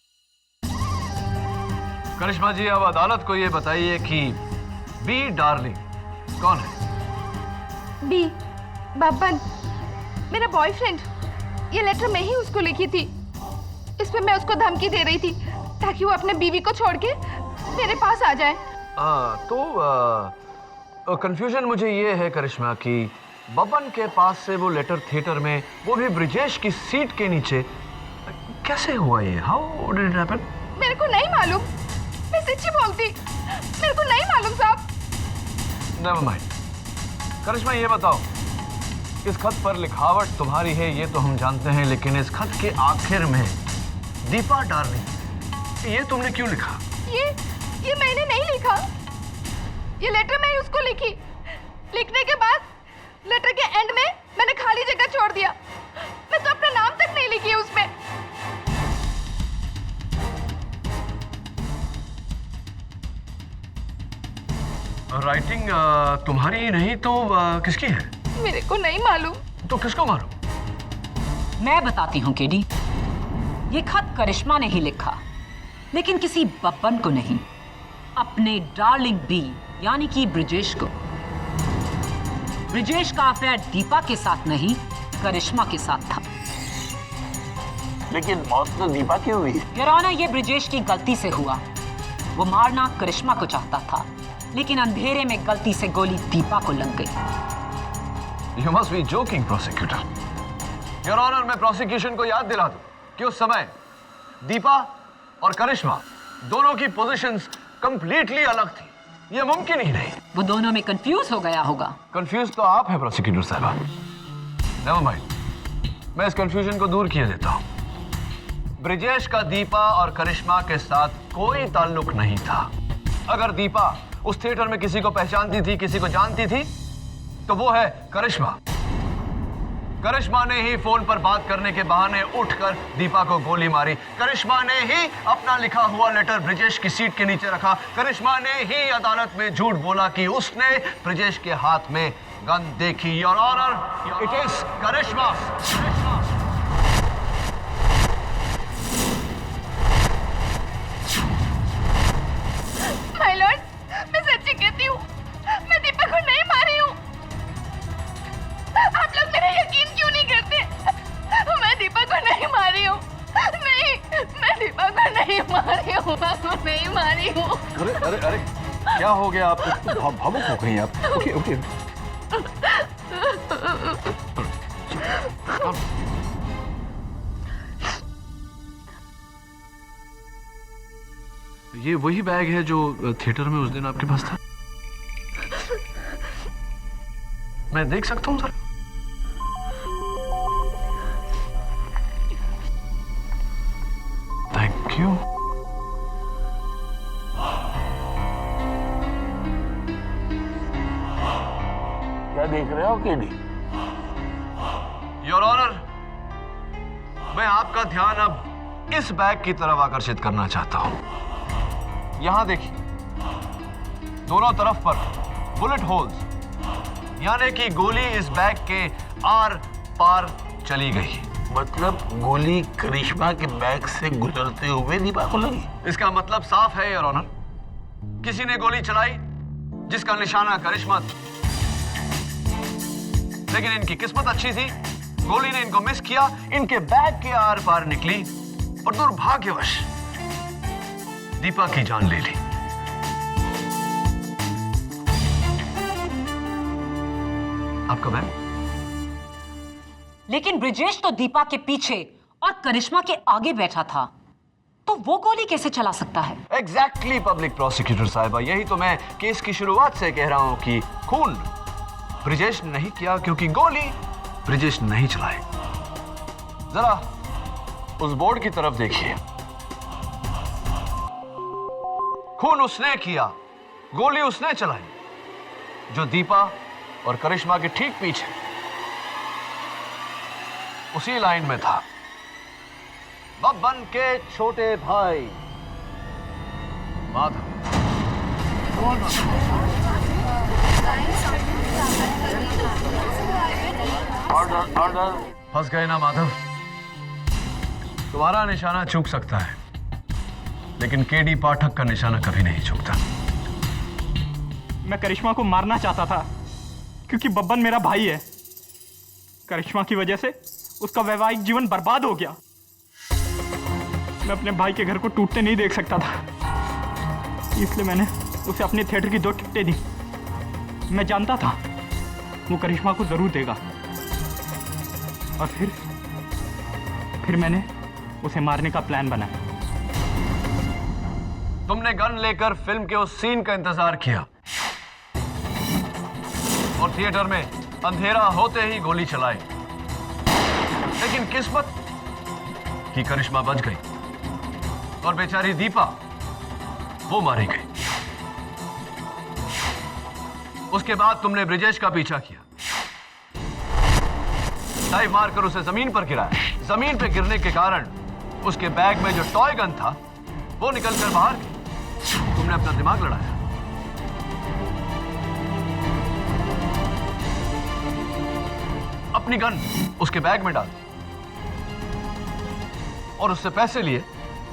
करिश्मा जी, अब अदालत को यह बताइए कि बी डार्लिंग कौन है? बी बब्बन, मेरा बॉयफ्रेंड। ये लेटर मैं ही उसको लिखी थी। इसमें मैं उसको धमकी दे रही थी ताकि वो अपने बीवी को छोड़ के मेरे पास आ जाए। तो कंफ्यूजन मुझे ये है करिश्मा कि बब्बन के पास से वो लेटर थिएटर में, वो भी ब्रिजेश की सीट के नीचे, कैसे हुआ ये? How did it happen? मेरे को नहीं मालूम। मैं सच्ची बोलती, मेरे को नहीं मालूम साहब। Never mind. करिश्मा, ये बताओ, इस खत पर लिखावट तुम्हारी है ये तो हम जानते हैं, लेकिन इस खत के आखिर में दीपा डार्लिंग, ये तुमने क्यों लिखा? ये मैंने नहीं लिखा। ये लेटर मैं उसको लिखी। लिखने के बाद लेटर के एंड में मैंने खाली जगह छोड़ दिया। मैं तो अपना नाम तक नहीं लिखी उसमें। राइटिंग तुम्हारी नहीं तो किसकी है? मेरे को नहीं मालूम। तो किसको मालूम? मैं बताती हूँ केडी। ये खत करिश्मा ने ही लिखा, लेकिन किसी बब्बन को नहीं, अपने डार्लिंग बी यानी कि ब्रिजेश को। ब्रिजेश का अफेयर दीपा के साथ नहीं, करिश्मा के साथ था। लेकिन मौत तो दीपा की हुई। योर ऑनर, ये ब्रिजेश की गलती से हुआ। वो मारना करिश्मा को चाहता था, लेकिन अंधेरे में गलती से गोली दीपा को लग गई। You must be joking, prosecutor. Your Honor, मैं प्रोसिक्यूशन को याद दिला दूं कि उस समय दीपा और करिश्मा दोनों की पोजीशंस कंप्लीटली अलग थी। ये मुमकिन ही नहीं। वो दोनों में कंफ्यूज हो गया होगा। कंफ्यूज तो आप हैं प्रोसिक्यूटर साहबा। नेवर माइंड, मैं इस कंफ्यूजन को दूर किए देता हूं। ब्रिजेश का दीपा और करिश्मा के साथ कोई ताल्लुक नहीं था। अगर दीपा उस थिएटर में किसी को पहचानती थी, किसी को जानती थी, तो वो है करिश्मा। करिश्मा ने ही फोन पर बात करने के बहाने उठकर दीपा को गोली मारी। करिश्मा ने ही अपना लिखा हुआ लेटर ब्रिजेश की सीट के नीचे रखा। करिश्मा ने ही अदालत में झूठ बोला कि उसने ब्रिजेश के हाथ में गन देखी। योर ऑनर, इट इज करिश्मा। माय लॉर्ड, मैं सच्ची कहती हूँ, मैं दीपा को नहीं मारी हूँ। आप लोग मेरा यकीन क्यों नहीं करते? मैं दीपा को नहीं मारी हूँ। नहीं, मैं दीपा को नहीं मारी हूँ। नहीं मारी हूँ। अरे अरे अरे, क्या हो गया आपको? भावुक हो गई आप। Okay okay. ये वही बैग है जो थिएटर में उस दिन आपके पास था? मैं देख सकता हूँ सर? Thank you. क्या देख रहे हो केडी? योर ऑनर, मैं आपका ध्यान अब इस बैग की तरफ आकर्षित करना चाहता हूं। यहां देखिए, दोनों तरफ पर बुलेट होल्स, यानी कि गोली इस बैग के आर पार चली गई। मतलब गोली करिश्मा के बैग से गुजरते हुए दीपा को लगी। इसका मतलब साफ है योर ऑनर, किसी ने गोली चलाई जिसका निशाना करिश्मा था। लेकिन इनकी किस्मत अच्छी थी, गोली ने इनको मिस किया, इनके बैग के आर पार निकली और दुर्भाग्यवश दीपा की जान ले ली। आपका बैग? लेकिन ब्रिजेश तो दीपा के पीछे और करिश्मा के आगे बैठा था, तो वो गोली कैसे चला सकता है? एग्जैक्टली पब्लिक प्रोसिक्यूटर साहिबा, यही तो मैं केस की शुरुआत से कह रहा हूं कि खून ब्रिजेश ने नहीं किया क्योंकि गोली ब्रिजेश नहीं चलाई। जरा उस बोर्ड की तरफ देखिए। खून उसने किया, गोली उसने चलाई, जो दीपा और करिश्मा के ठीक पीछे उसी लाइन में था। बब्बन के छोटे भाई माधव। Order order. फंस गए ना माधव? तुम्हारा निशाना चूक सकता है, लेकिन केडी पाठक का निशाना कभी नहीं चूकता। मैं करिश्मा को मारना चाहता था क्योंकि बब्बन मेरा भाई है। करिश्मा की वजह से उसका वैवाहिक जीवन बर्बाद हो गया। मैं अपने भाई के घर को टूटते नहीं देख सकता था, इसलिए मैंने उसे अपने थिएटर की 2 टिकटें दी। मैं जानता था वो करिश्मा को जरूर देगा, और फिर मैंने उसे मारने का प्लान बनाया। तुमने गन लेकर फिल्म के उस सीन का इंतजार किया और थिएटर में अंधेरा होते ही गोली चलाई, लेकिन किस्मत की करिश्मा बच गई और बेचारी दीपा वो मारी गई। उसके बाद तुमने ब्रिजेश का पीछा किया, डाइव मारकर उसे जमीन पर गिराया। जमीन पर गिरने के कारण उसके बैग में जो टॉय गन था वो निकलकर बाहर गई। तुमने अपना दिमाग लड़ाया, अपनी गन उसके बैग में डाल दी और उससे पैसे लिए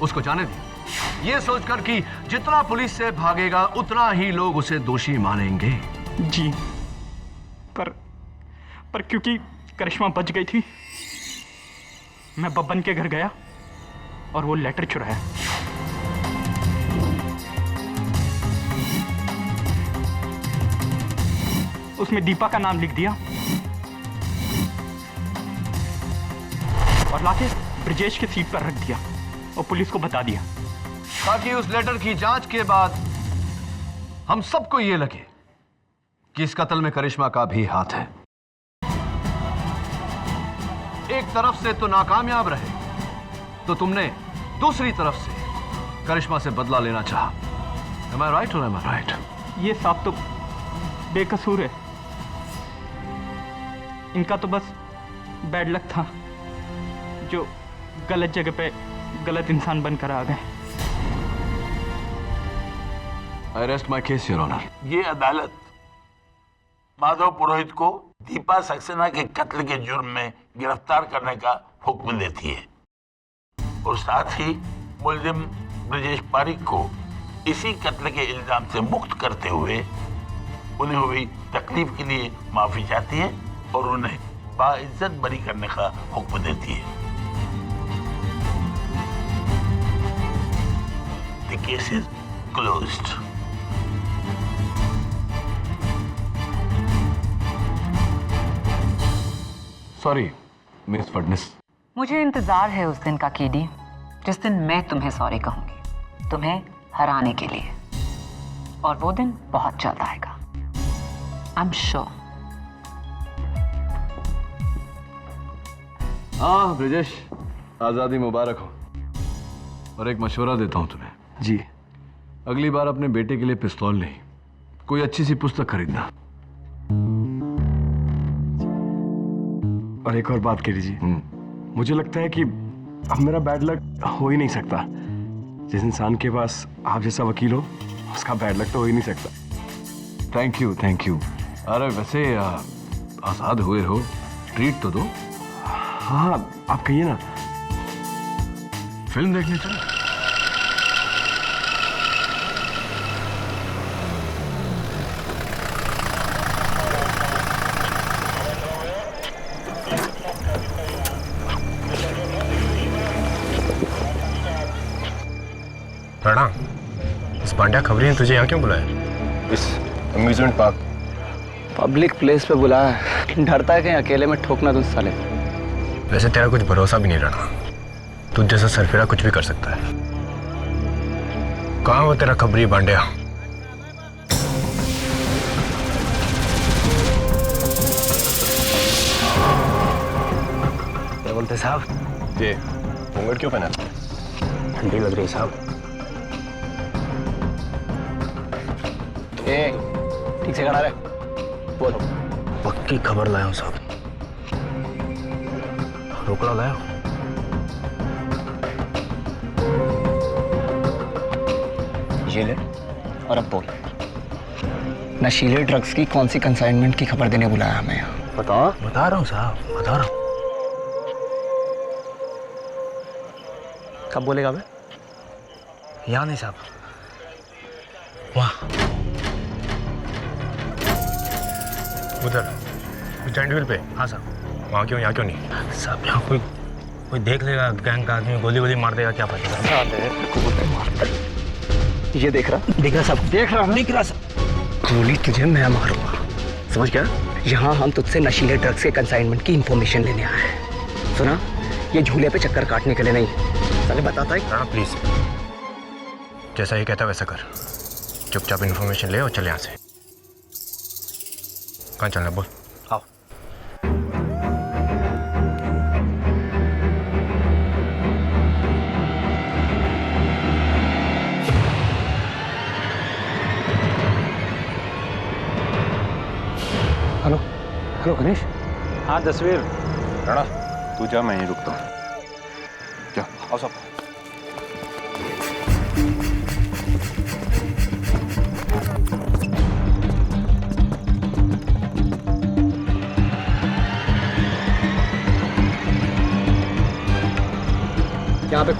उसको जाने दिए, ये सोचकर कि जितना पुलिस से भागेगा उतना ही लोग उसे दोषी मानेंगे। जी, पर क्योंकि करिश्मा बच गई थी, मैं बब्बन के घर गया और वो लेटर चुराया। उसमें दीपा का नाम लिख दिया और लाके ब्रिजेश के सीट पर रख दिया और पुलिस को बता दिया, ताकि उस लेटर की जांच के बाद हम सबको ये लगे कि इस कत्ल में करिश्मा का भी हाथ है। एक तरफ से तो नाकामयाब रहे तो तुमने दूसरी तरफ से करिश्मा से बदला लेना चाहा। Am I right or am I right? ये साहब तो बेकसूर है, इनका तो बस बैड लक था जो गलत जगह पे गलत इंसान बनकर आ गए। I rest my case, Your Honor. ये अदालत माधव पुरोहित को दीपा सक्सेना के कत्ल के जुर्म में गिरफ्तार करने का हुक्म देती है और साथ ही मुलजिम ब्रजेश पारिक को इसी कत्ल के इल्जाम से मुक्त करते हुए उन्हें हुई तकलीफ के लिए माफी चाहती है और उन्हें बाइज्जत बरी करने का हुक्म देती है। The case is closed. Sorry, Miss Phadnis. मुझे इंतजार है उस दिन का कीडी, जिस दिन मैं तुम्हें सॉरी कहूंगी, तुम्हें हराने के लिए, और वो दिन बहुत जल्द आएगा। I'm sure. हाँ ब्रिजेश, आजादी मुबारक हो। और एक मशवरा देता हूं तुम्हें। जी। अगली बार अपने बेटे के लिए पिस्तौल नहीं, कोई अच्छी सी पुस्तक खरीदना। और एक और बात कह लीजिए, मुझे लगता है कि अब मेरा बैड लक हो ही नहीं सकता। जिस इंसान के पास आप जैसा वकील हो, उसका बैड लक तो हो ही नहीं सकता। Thank you, thank you. अरे वैसे आजाद हुए हो, ट्रीट तो दो। हाँ, आप कहिए ना। फिल्म देखने चलो। प्रणाम। इस पांड्या खबरी ने तुझे यहाँ क्यों बुलाया? इस अम्यूजमेंट पार्क पब्लिक प्लेस पे बुलाया, डरता है कहीं अकेले में ठोकना तुझ साले। वैसे तेरा कुछ भरोसा भी नहीं रहा, तुझ जैसा सरफिरा कुछ भी कर सकता है। कहाँ वो तेरा खबरी पांड्या? क्या बोलते साहब? ये घूंघट क्यों पहना? ठंडी लग रही साहब। ठीक से खड़ा रहे, बोलो। पक्की खबर लाया हूँ साहब। रोकड़ा लाया हूँ। ये ले और अब बोल, नशीले ड्रग्स की कौन सी कंसाइनमेंट की खबर देने बुलाया हमें यहाँ? बता रहा हूँ साहब, बता रहा हूँ। कब बोलेगा बे? यहाँ नहीं साहब, वहाँ उधर जॉइंट व्हील पे। हाँ साहब, वहाँ क्यों, यहाँ क्यों नहीं साहब? यहाँ कोई देख लेगा, गैंग का आदमी गोली मार देगा, क्या पता। ये देख रहा सब, देख रहा सब। गोली तुझे मैं मारूंगा, समझ गया? यहाँ हम तुझसे नशीले ड्रग्स के कंसाइनमेंट की इंफॉर्मेशन लेने आए हैं, सुना? ये झूले पे चक्कर काटने के लिए नहीं। चले बताता है। राणा प्लीज, जैसा ही कहता वैसा कर। चुपचाप इन्फॉर्मेशन ले और चले यहाँ से। कहाँ चलना बोल? आओ। Hello hello Ganesh. हाँ तस्वीर। राणा तू जा, मैं यहीं रुकता हूँ। जा आओ सब।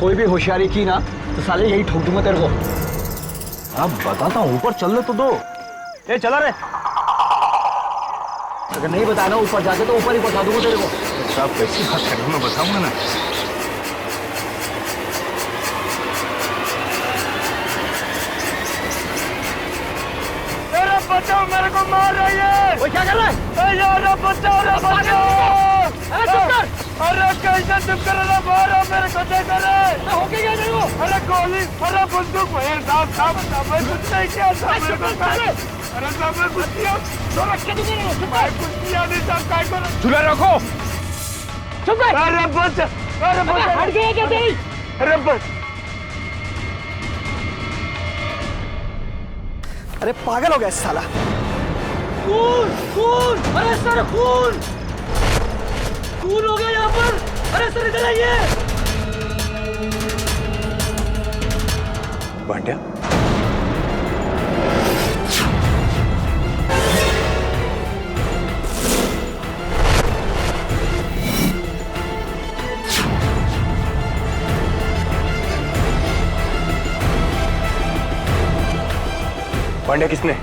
कोई भी होशियारी की ना तो साले यही ठोक दूंगा तेरे को। अब बताता हूँ, ऊपर चलने तो दो। ए चला रे। अगर नहीं बताया ना ऊपर जाके तो ऊपर ही बता दूंगा तेरे को। साहब कैसी बात कर रहे हो, मैं बताऊंगा ना। बचाओ, मेरे को मार रही है। वो क्या कर रहा है? यार बचाओ रे, बचाओ। अरे चुप कर। अरे कैसे चुप कर रहा, मारो मेरे को, देख रहे होके गया तेरे को। अरे गोली, अरे बंदूक। साहब मैं कुछ नहीं किया साहब, मेरे को अरे साहब मैं कुछ किया, कुछ किया नहीं साहब। काय करो, झूला रखो। चुप कर। अरे बच, अरे बच, हट गया क्या तेरी? अरे बच। अरे पागल हो गया साला। खून खून, अरे सर खून, खून हो गया यहाँ पर। अरे सर इधर आइए। भांड्या, पांड्या किसने?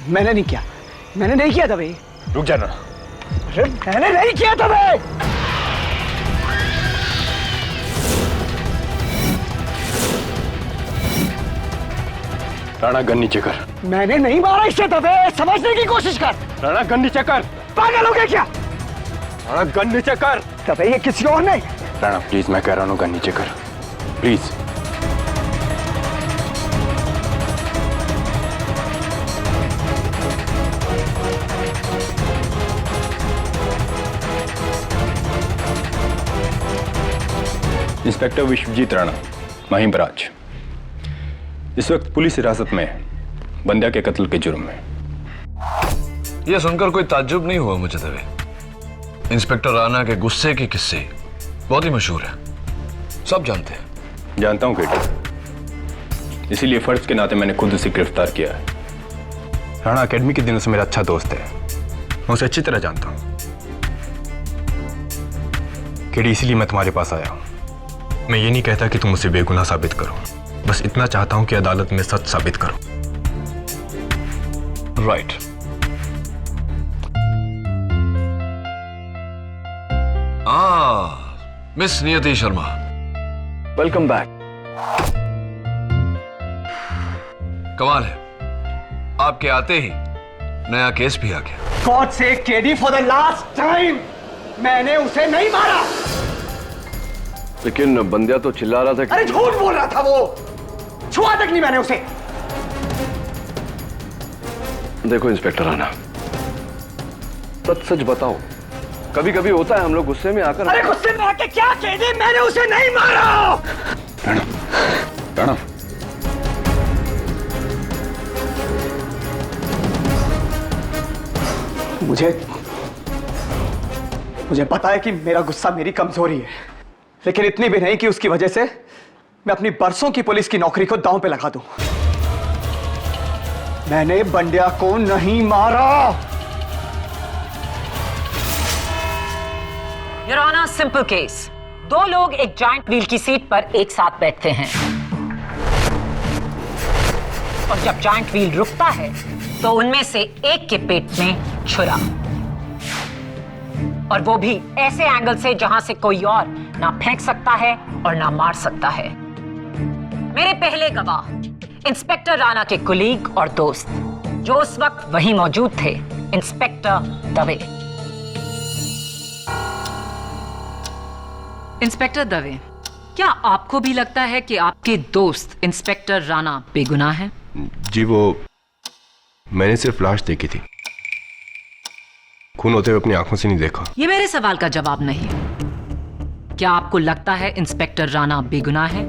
मैंने नहीं किया, मैंने नहीं किया था भाई। रुक जाना। अरे मैंने नहीं किया था भाई। राणा गन नीचे कर। मैंने नहीं मारा इसे दबे, समझने की कोशिश कर। राणा गन नीचे कर। पागल हो गया क्या? राणा गन नीचे कर। दबे ये किसी और नहीं। राणा प्लीज, मैं कह रहा हूँ गन नीचे कर प्लीज। इंस्पेक्टर विश्वजीत राणा, महिम बराज, इस वक्त पुलिस हिरासत में बंद्या के कत्ल के जुर्म में। यह सुनकर कोई ताज्जुब नहीं हुआ मुझे दवे। इंस्पेक्टर राणा के गुस्से के किस्से बहुत ही मशहूर है, सब जानते हैं। जानता हूं केडी, इसीलिए फर्ज के नाते मैंने खुद उसे गिरफ्तार किया है। राणा एकेडमी के दिनों से मेरा अच्छा दोस्त है, मैं उसे अच्छी तरह जानता हूं। केडी, इसीलिए मैं तुम्हारे पास आया हूं। मैं ये नहीं कहता कि तुम उसे बेगुनाह साबित करो, बस इतना चाहता हूं कि अदालत में सच साबित करो। राइट। मिस नियति शर्मा, वेलकम बैक। कमाल है, आपके आते ही नया केस भी आ गया। गॉड से KD, for the last time, मैंने उसे नहीं मारा। लेकिन बंद्या तो चिल्ला रहा था कि... अरे झूठ बोल रहा था वो, छुआ तक नहीं मैंने उसे। देखो इंस्पेक्टर राणा, सच सच बताओ, कभी कभी होता है हम लोग गुस्से में आकर... अरे गुस्से में आके क्या कह दे, मैंने उसे नहीं मारा। राणा, राणा, मुझे पता है कि मेरा गुस्सा मेरी कमजोरी है, लेकिन इतनी भी नहीं कि उसकी वजह से मैं अपनी बरसों की पुलिस की नौकरी को दांव पे लगा दूं। मैंने बंड्या को नहीं मारा। Your honour, simple case. दो लोग एक जॉइंट व्हील की सीट पर एक साथ बैठते हैं और जब जॉइंट व्हील रुकता है तो उनमें से एक के पेट में छुरा, और वो भी ऐसे एंगल से जहां से कोई और ना फेंक सकता है और ना मार सकता है। मेरे पहले गवाह इंस्पेक्टर राणा के कुलीग और दोस्त जो उस वक्त वहीं मौजूद थे, इंस्पेक्टर दवे। इंस्पेक्टर दवे, क्या आपको भी लगता है कि आपके दोस्त इंस्पेक्टर राणा बेगुनाह हैं? जी, वो मैंने सिर्फ लाश देखी थी, खून होते हुए अपनी आंखों से नहीं देखा। ये मेरे सवाल का जवाब नहीं। क्या आपको लगता है इंस्पेक्टर राणा बेगुनाह है?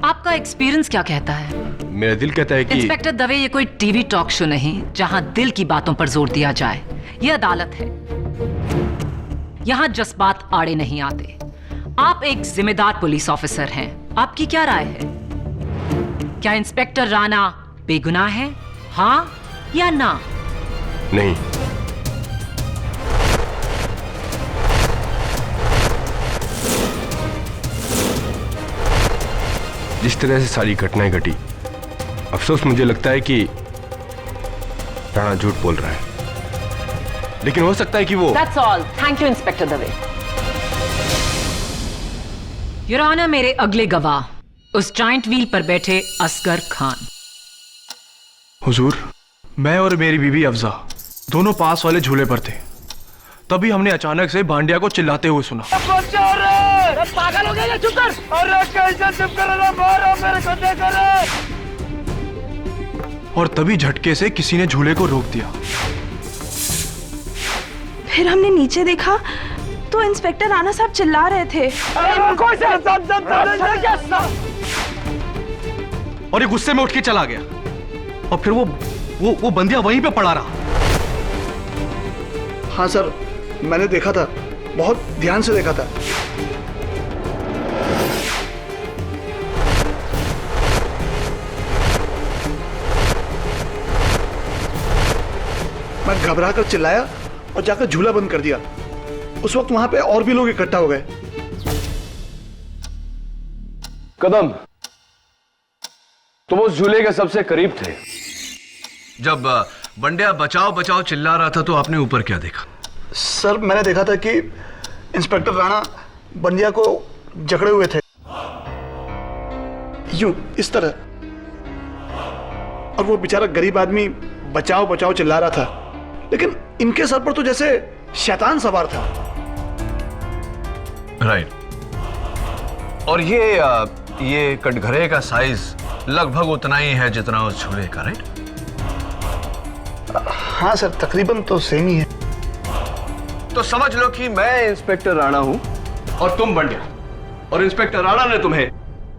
आपका एक्सपीरियंस क्या कहता है? मेरा दिल कहता है कि इंस्पेक्टर दवे, ये कोई टीवी टॉक शो नहीं जहां दिल की बातों पर जोर दिया जाए। ये अदालत है, यहां जज्बात आड़े नहीं आते। आप एक जिम्मेदार पुलिस ऑफिसर हैं, आपकी क्या राय है? क्या इंस्पेक्टर राणा बेगुनाह है, हाँ या ना? नहीं। जिस तरह से सारी घटनाएं घटी, अफसोस मुझे लगता है कि राणा झूठ बोल रहा है, लेकिन हो सकता है कि वो। That's all. Thank you, inspector Dave. Your honour, मेरे अगले गवाह उस जाइंट व्हील पर बैठे असगर खान। हुजूर, मैं और मेरी बीवी अफजा दोनों पास वाले झूले पर थे। तभी हमने अचानक से भांडिया को चिल्लाते हुए सुना। पागल हो गया, चुप कर। अरे कैसे चुप कर रहा, मारो मेरे को, देखो रे। और तभी झटके से किसी ने झूले को रोक दिया। फिर हमने नीचे देखा तो इंस्पेक्टर राणा साहब चिल्ला रहे थे। और ये गुस्से में उठ के चला गया, और फिर वो बंदिया वहीं पे पड़ा रहा। हाँ सर, मैंने देखा था, बहुत ध्यान से देखा था। मैं घबरा कर चिल्लाया और जाकर झूला बंद कर दिया। उस वक्त वहां पे और भी लोग इकट्ठा हो गए। कदम, तुम उस झूले के सबसे करीब थे। जब बंडिया बचाओ बचाओ चिल्ला रहा था तो आपने ऊपर क्या देखा? सर, मैंने देखा था कि इंस्पेक्टर राणा बंदिया को जकड़े हुए थे, यूं इस तरह, और वो बेचारा गरीब आदमी बचाओ बचाओ चिल्ला रहा था, लेकिन इनके सर पर तो जैसे शैतान सवार था। राइट। और ये कटघरे का साइज लगभग उतना ही है जितना उस झूले का, राइट? हाँ सर, तकरीबन तो सेम ही है। तो समझ लो कि मैं इंस्पेक्टर राणा हूं और तुम बंडिया, और इंस्पेक्टर राणा ने तुम्हें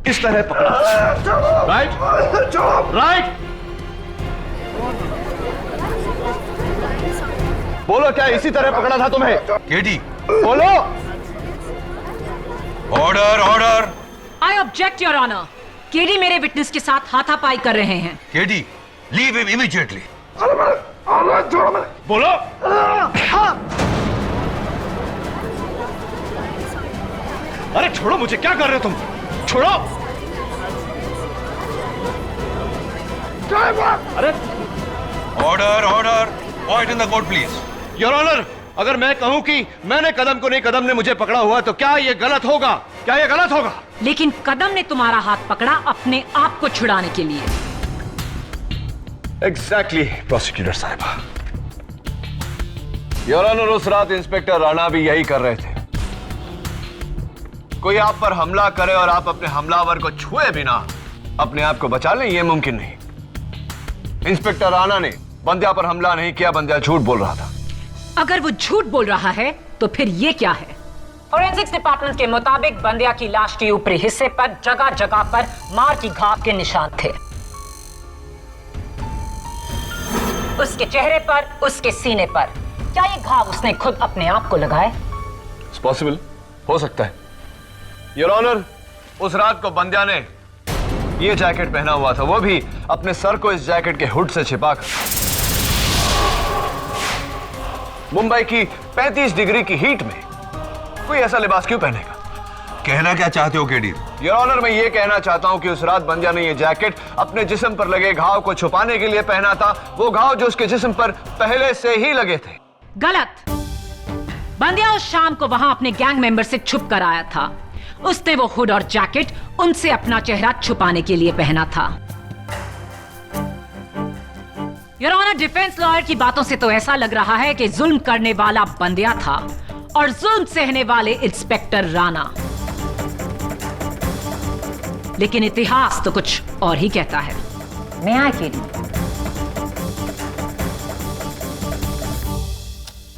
इस तरह पकड़ा, राइट? राइट? बोलो, क्या इसी तरह पकड़ा था तुम्हें? केडी, बोलो। Order, order. I object your honour. KD मेरे विटनेस के साथ हाथापाई कर रहे हैं। KD, leave him immediately. बोलो। अरे छोड़ो मुझे, क्या कर रहे हो तुम? छोड़ो। अरे order, order. Point in the court please. Your honour, अगर मैं कहूं कि मैंने कदम को नहीं, कदम ने मुझे पकड़ा हुआ, तो क्या ये गलत होगा? क्या ये गलत होगा? लेकिन कदम ने तुम्हारा हाथ पकड़ा अपने आप को छुड़ाने के लिए। एग्जैक्टली, प्रोसिक्यूटर साहिबा। योर ऑनर, उस रात इंस्पेक्टर राणा भी यही कर रहे थे। कोई आप पर हमला करे और आप अपने हमलावर को छुए बिना अपने आप को बचा लें, यह मुमकिन नहीं। इंस्पेक्टर राणा ने बंदिया पर हमला नहीं किया, बंदिया झूठ बोल रहा था। अगर वो झूठ बोल रहा है तो फिर ये क्या है? फोरेंसिक्स डिपार्टमेंट के मुताबिक बंदिया की लाश के ऊपरी हिस्से पर जगह जगह पर मार की घाव के निशान थे। उसके चेहरे पर, उसके सीने पर। क्या ये घाव उसने खुद अपने आप को लगाए? इट्स पॉसिबल, हो सकता है। योर ऑनर, उस रात को बंदिया ने ये जैकेट पहना हुआ था, वो भी अपने सर को इस जैकेट के हुड से छिपाकर। मुंबई की 35 डिग्री की हीट में कोई ऐसा लिबास क्यों पहनेगा? कहना क्या चाहते हो केडी? योर ऑनर, मैं ये कहना चाहता हूं कि उस रात बंदिया ने ये जैकेट अपने जिस्म पर लगे घाव को छुपाने के लिए पहना था, वो घाव जो उसके जिस्म पर पहले से ही लगे थे। गलत। बंदिया उस शाम को वहां अपने गैंग मेंबर से छुप कर आया था। उसने वो हुड और जैकेट उनसे अपना चेहरा छुपाने के लिए पहना था। योर ऑनर, डिफेंस लॉयर की बातों से तो ऐसा लग रहा है कि जुल्म करने वाला बंदिया था और जुल्म सहने वाले इंस्पेक्टर राणा। लेकिन इतिहास तो कुछ और ही कहता है। मैं केडी,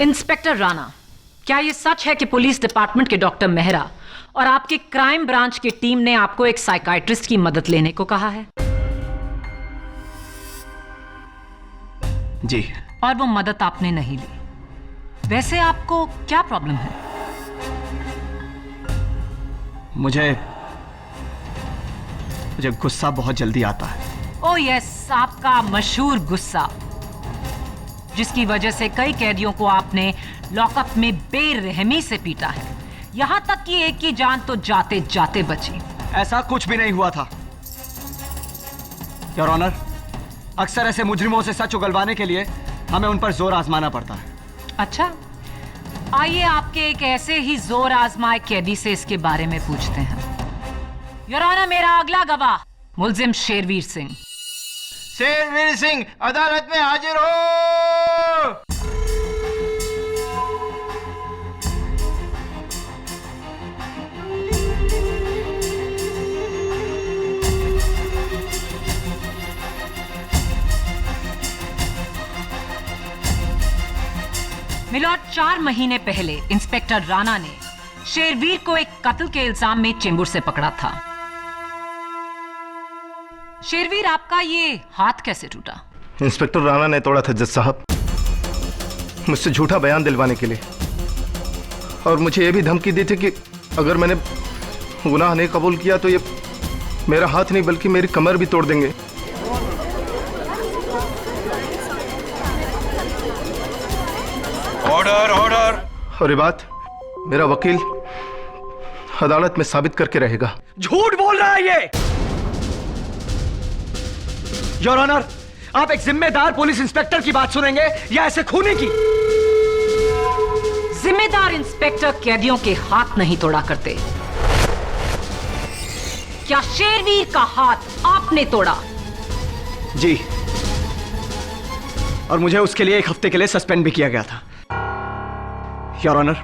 इंस्पेक्टर राणा, क्या ये सच है कि पुलिस डिपार्टमेंट के डॉक्टर मेहरा और आपकी क्राइम ब्रांच की टीम ने आपको एक साइकाइट्रिस्ट की मदद लेने को कहा है? जी। और वो मदद आपने नहीं ली। वैसे आपको क्या प्रॉब्लम है? मुझे गुस्सा बहुत जल्दी आता है। ओह यस, आपका मशहूर गुस्सा, जिसकी वजह से कई कैदियों को आपने लॉकअप में बेरहमी से पीटा है, यहां तक कि एक की जान तो जाते जाते बची। ऐसा कुछ भी नहीं हुआ था योर ऑनर। अक्सर ऐसे मुजरिमों से सच उगलवाने के लिए हमें उन पर जोर आजमाना पड़ता है। अच्छा, आइए आपके एक ऐसे ही जोर आजमाए कैदी से इसके बारे में पूछते हैं। योर ऑनर, मेरा अगला गवाह मुलजिम शेरवीर सिंह। शेरवीर सिंह अदालत में हाजिर हो। मिलॉर्ड, 4 महीने पहले इंस्पेक्टर राणा ने शेरवीर को एक कत्ल के इल्जाम में चेंबूर से पकड़ा था। शेरवीर, आपका ये हाथ कैसे टूटा? इंस्पेक्टर राणा ने तोड़ा था जज साहब, मुझसे झूठा बयान दिलवाने के लिए, और मुझे ये भी धमकी दी थी कि अगर मैंने गुनाह नहीं कबूल किया तो ये मेरा हाथ नहीं बल्कि मेरी कमर भी तोड़ देंगे। Order order. और ये बात मेरा वकील अदालत में साबित करके रहेगा। झूठ बोल रहा है ये योर ऑनर। आप एक जिम्मेदार पुलिस इंस्पेक्टर की बात सुनेंगे या ऐसे खूनी की? जिम्मेदार इंस्पेक्टर कैदियों के हाथ नहीं तोड़ा करते। क्या शेरवीर का हाथ आपने तोड़ा? जी, और मुझे उसके लिए 1 हफ्ते के लिए सस्पेंड भी किया गया था योर ऑनर।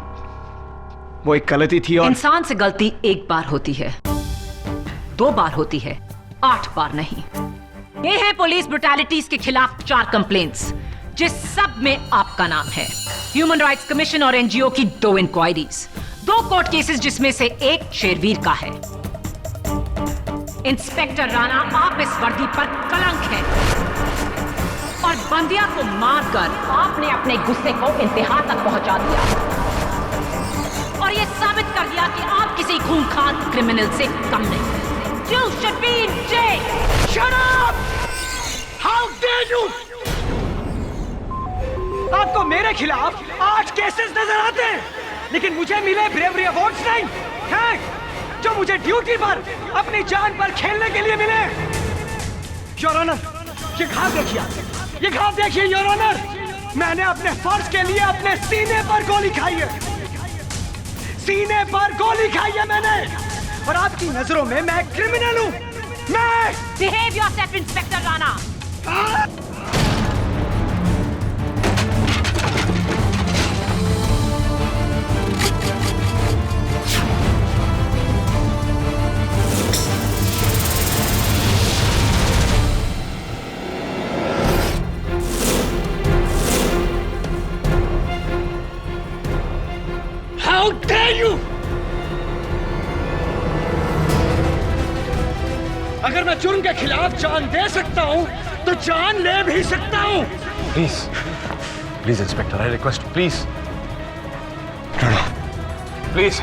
वो एक गलती थी और इंसान से गलती एक बार होती है, 2 बार होती है, 8 बार नहीं। ये है पुलिस ब्रुटैलिटीज के खिलाफ 4 कंप्लेंट्स, जिस सब में आपका नाम है। ह्यूमन राइट्स कमीशन और एनजीओ की 2 इंक्वायरीज, 2 कोर्ट केसेस जिसमें से एक शेरवीर का है। इंस्पेक्टर राणा, आप इस वर्दी पर कलंक है और बंदिया को मारकर आपने अपने गुस्से को इंतहा तक पहुंचा दिया और यह साबित कर दिया कि आप किसी खूंखार क्रिमिनल से कम नहीं। You should be in jail. Shut up! How dare you! आपको मेरे खिलाफ 8 केसेस नजर आते हैं, लेकिन मुझे मिले ब्रेवरी अवार्ड्स नहीं हैं, जो मुझे ड्यूटी पर अपनी जान पर खेलने के लिए मिले। योर ऑनर, ये घाव देखिए, ये घाव देखिए योर ऑनर। मैंने अपने फर्ज के लिए अपने सीने पर गोली खाई है, सीने पर गोली खाई है मैंने, और आपकी नजरों में मैं क्रिमिनल हूं। मैं behave yourself inspector Rana. How dare you! अगर मैं जुर्म के खिलाफ जान दे सकता हूं तो जान ले भी सकता हूं। Please please inspector, I request, please please,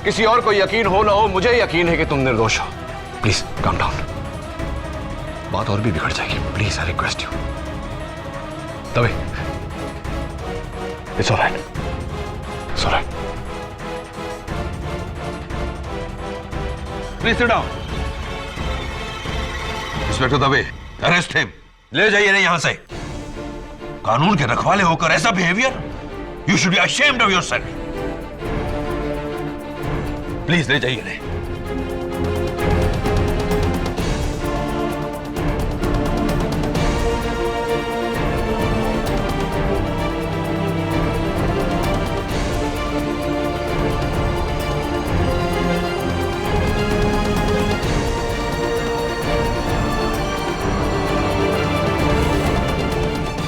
किसी और को यकीन हो ना हो, मुझे यकीन है कि तुम निर्दोष हो। प्लीज काम डाउन, बात और भी बिगड़ जाएगी। Please I request you. तभी it's alright, it's alright. Please sit down. Inspector Dave, arrest him. ले जाइए ना यहां से। कानून के रखवाले होकर ऐसा behaviour, you should be ashamed of yourself. Please ले जाइए ना।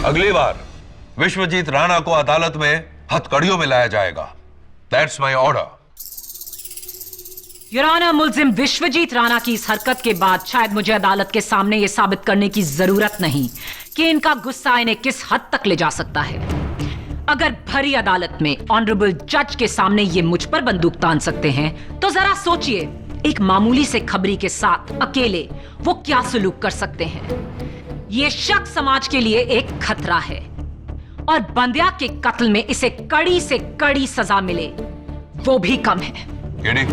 अगली बार विश्वजीत राणा को अदालत में हथकड़ियों में लाया जाएगा। That's my order. Your honour, मुल्जिम विश्वजीत राणा की इस हरकत के बाद शायद मुझे अदालत के सामने यह साबित करने की जरूरत नहीं कि इनका गुस्सा इन्हें किस हद तक ले जा सकता है। अगर भरी अदालत में ऑनरेबल जज के सामने ये मुझ पर बंदूक तान सकते हैं, तो जरा सोचिए एक मामूली से खबरी के साथ अकेले वो क्या सलूक कर सकते हैं। ये शख्स समाज के लिए एक खतरा है और बंदिया के कत्ल में इसे कड़ी से कड़ी सजा मिले वो भी कम है। KD,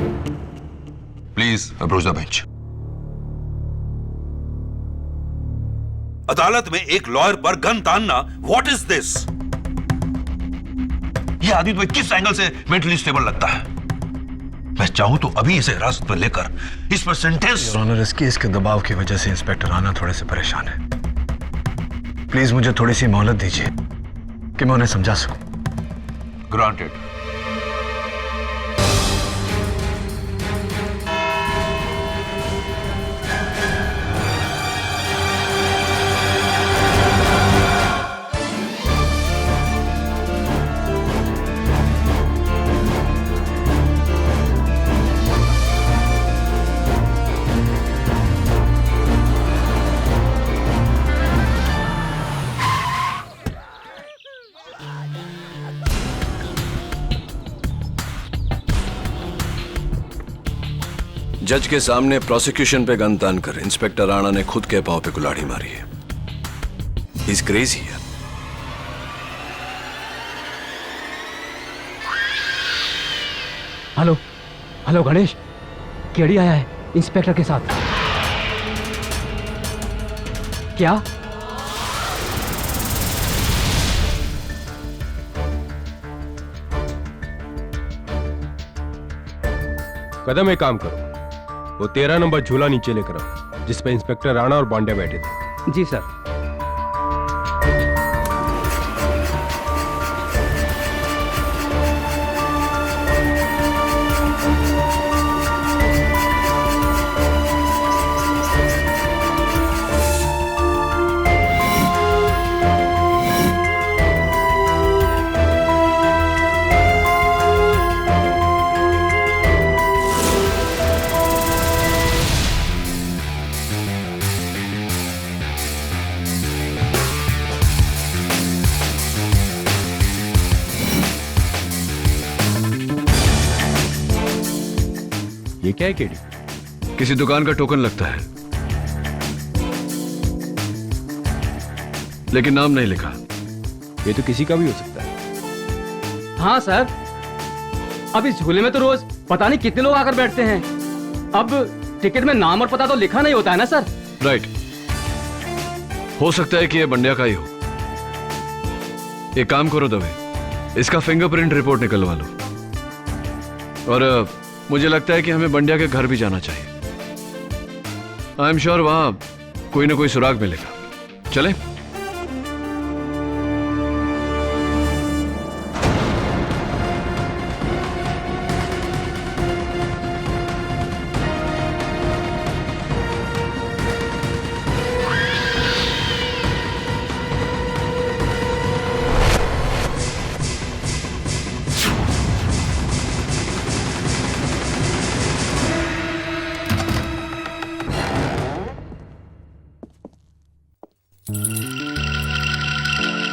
please approach the bench. अदालत में एक लॉयर पर गन तानना, व्हाट इज दिस? ये आदमी तुम्हें किस एंगल से मेंटली स्टेबल लगता है? मैं चाहूं तो अभी इसे हिरासत पर लेकर इस पर सेंटेंस। योर ऑनर, इस केस के दबाव की वजह से इंस्पेक्टर राणा थोड़े से परेशान है। प्लीज मुझे थोड़ी सी मोहलत दीजिए कि मैं उन्हें समझा सकूं। ग्रांटेड। जज के सामने प्रोसिक्यूशन पे गन तान कर इंस्पेक्टर राणा ने खुद के पांव पे कुल्हाड़ी मारी है। He's crazy है। हेलो हेलो गणेश, केडी आया है इंस्पेक्टर के साथ। क्या? कदम एक काम करो, वो 13 नंबर झूला नीचे लेकर आओ जिस पे इंस्पेक्टर राणा और बांडे बैठे थे। जी सर। ये क्या है केडी? किसी दुकान का टोकन लगता है, लेकिन नाम नहीं लिखा। ये तो किसी का भी हो सकता है। हाँ सर, अब इस झूले में तो रोज पता नहीं कितने लोग आकर बैठते हैं। अब टिकट में नाम और पता तो लिखा नहीं होता है ना सर। राइट, हो सकता है कि ये बंडिया का ही हो। एक काम करो दवे, इसका फिंगरप्रिंट रिपोर्ट निकलवा लो। और मुझे लगता है कि हमें बंडिया के घर भी जाना चाहिए। आई एम श्योर वहां कोई ना कोई सुराग मिलेगा। चले?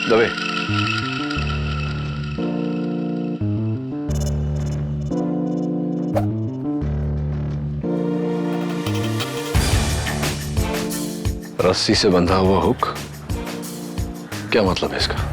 दवे, रस्सी से बंधा हुआ हुक, क्या मतलब है इसका?